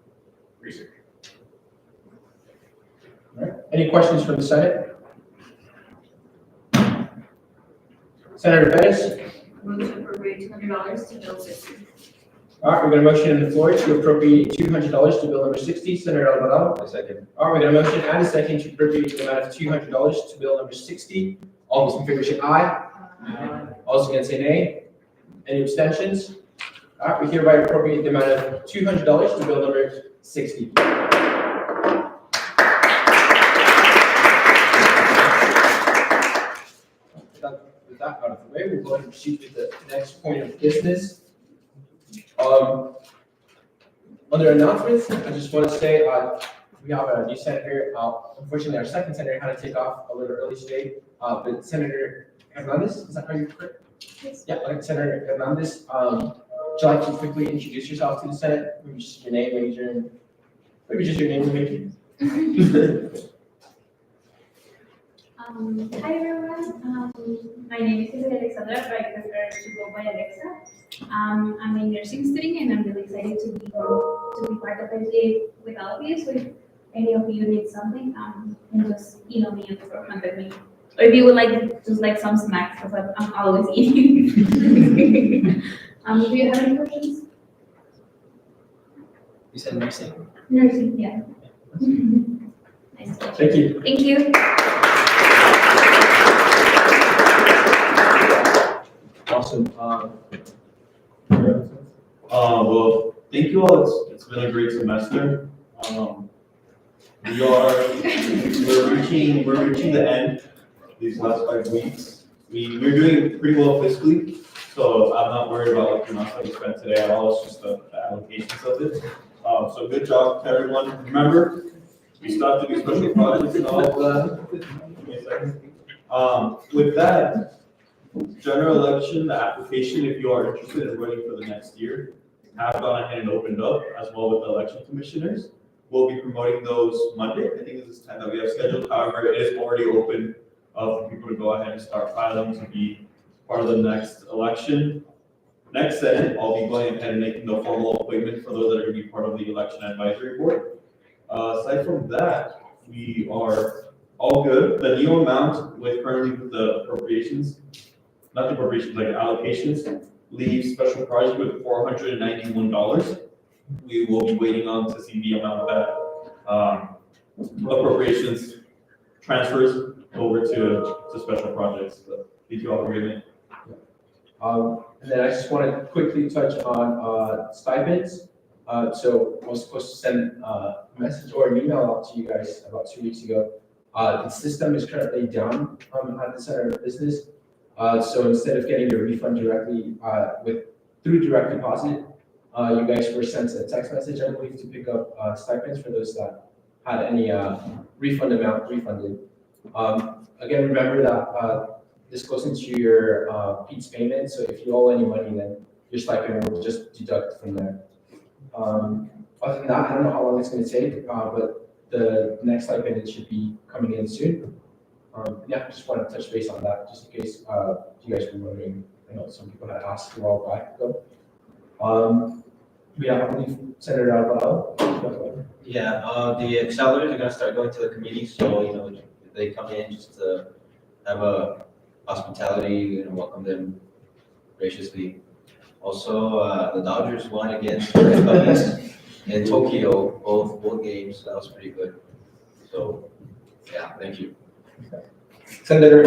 research.
All right, any questions from the Senate? Senator Bettis?
Move to appropriate $200 to bill 60.
All right, we're going to motion on the floor to appropriate $200 to bill number 60. Senator Alvarado?
Second.
All right, we're going to motion and a second to appropriate the amount of $200 to bill number 60. All those in favor say aye. All those against say nay. Any abstentions? All right, we hereby appropriate the amount of $200 to bill number 60. With that out of the way, we'll go ahead and proceed with the next point of business. Under announcements, I just want to say we have a new senator. Unfortunately, our second senator had to take off a little early today. But Senator Hernandez, is that how you put it?
Yes.
Yeah, Senator Hernandez. Would you like to quickly introduce yourself to the Senate? Maybe just your name, maybe just your name, maybe.
Hi everyone, my name is Alexandra, but I prefer to go by Alexa. I'm a nursing student and I'm really excited to be part of SGA with all of you. So if any of you need something, and just email me or contact me. Or if you would like just like some snacks, because I'm always eating. Do you have any questions?
You said nursing?
Nursing, yeah. Nice to meet you.
Thank you.
Thank you.
Awesome.
Well, thank you all. It's been a great semester. We're reaching the end these last 5 weeks. We're doing pretty well fiscally, so I'm not worried about the amount that we spent today at all. It's just the allocations of it. So good job to everyone. Remember, we start doing special projects and all of that. Give me a second. With that, general election, the application, if you are interested in running for the next year, have gone ahead and opened up as well with the election commissioners. We'll be promoting those Monday. I think this is the time that we have scheduled. However, it is already open for people to go ahead and start filing to be part of the next election. Next then, I'll be going ahead and making the formal appointment for those that are going to be part of the election advisory board. Aside from that, we are all good. The new amount with currently with the appropriations, not the appropriations, like allocations, leaves special project with $491. We will be waiting on to see the amount that appropriations transfers over to special projects. Did you all agree with me?
And then I just want to quickly touch on stipends. So I was supposed to send a message or an email out to you guys about 2 weeks ago. The system is currently down at the Center of Business. So instead of getting your refund directly through direct deposit, you guys were sent a text message, I believe, to pick up stipends for those that had any refund amount refunded. Again, remember that this goes into your Pete's payment, so if you owe any money, then your stipend will just deduct from there. Other than that, I don't know how long it's going to take, but the next stipend should be coming in soon. Yeah, just want to touch base on that, just in case you guys were wondering. I know some people had asked a while back ago. Yeah, I believe Senator Alvarado.
Yeah, the accelerators are gonna start going to the committees, so, you know, they come in just to have a hospitality and welcome them graciously. Also, the Dodgers won against the Red Cubbies in Tokyo, both games, that was pretty good. So, yeah, thank you.
Senator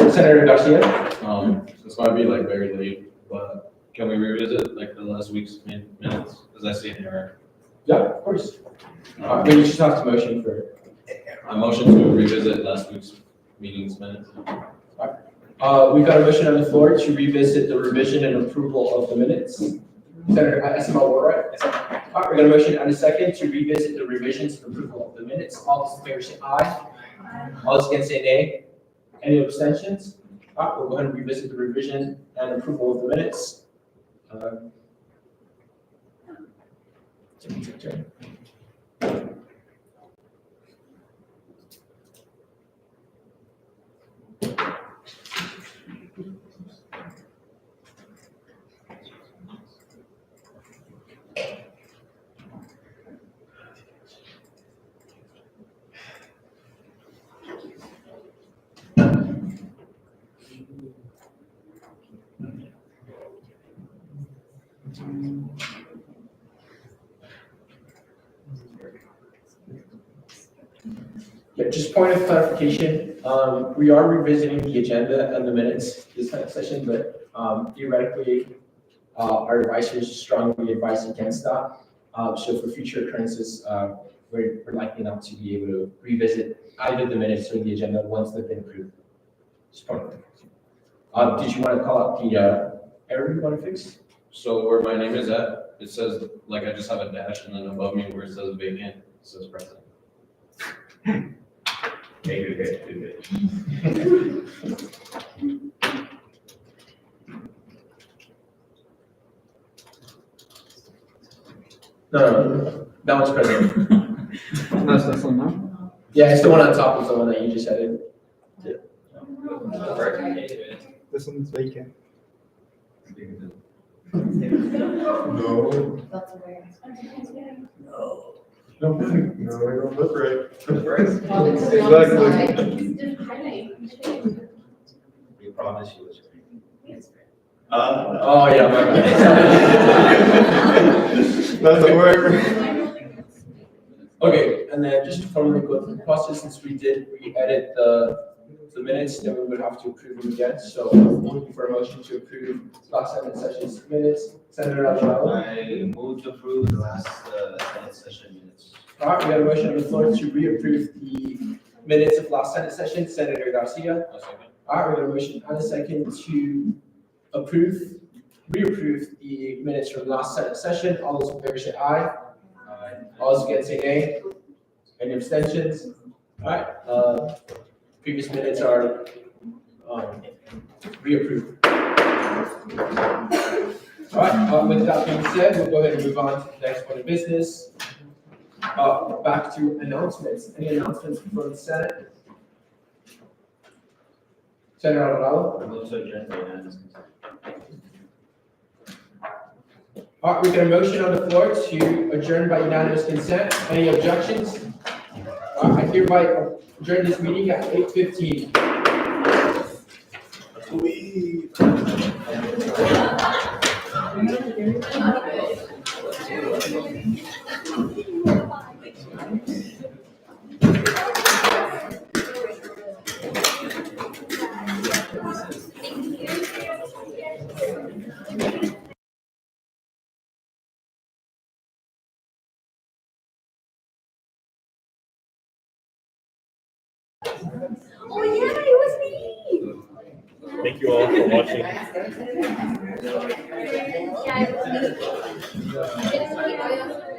Garcia.
This might be like very late, but can we revisit like the last week's minutes, as I see it in there?
Yeah, of course. But you just have to motion for it.
I motion to revisit last week's meeting's minutes.
We've got a motion on the floor to revisit the revision and approval of the minutes. Senator SML, right? All right, we got a motion and a second to revisit the revisions and approval of the minutes. All those in favor say aye. All those against say nay. Any abstentions? All right, we'll go ahead and revisit the revision and approval of the minutes. Yeah, just point of clarification, we are revisiting the agenda and the minutes this next session, but theoretically, our advisors strongly advise against that. So for future occurrences, we're likely not to be able to revisit either the minutes or the agenda once they've been approved. Just point of clarification. Did you want to call out the error you want to fix?
So where my name is at, it says, like, I just have a dash, and then above me where it says vacant, it says president.
Maybe good.
No, that one's president.
That's this one now?
Yeah, it's the one on top of the one that you just added. Yeah.
This one's vacant.
No. No, I don't look right.
We promise you.
Oh, yeah, my bad.
That's a word.
Okay, and then just to formally go through the process, since we did re-edit the minutes, then we would have to approve them again. So I'm looking for a motion to approve last Senate session's minutes. Senator Alvarado.
I move to approve the last Senate session minutes.
All right, we got a motion on the floor to reapprove the minutes of last Senate session. Senator Garcia. All right, we got a motion and a second to reapprove the minutes from last Senate session. All those in favor say aye. Aye. All those against say nay. Any abstentions? All right, previous minutes are reapproved. All right, with that being said, we'll go ahead and move on to the next point of business. Back to announcements. Any announcements from the Senate? Senator Alvarado.
I move to adjourn the unanimous consent.
All right, we got a motion on the floor to adjourn by unanimous consent. Any objections? All right, I hereby adjourn this meeting at 8:15.
Oh yeah, it was me.
Thank you all for watching.
Yeah, it was me.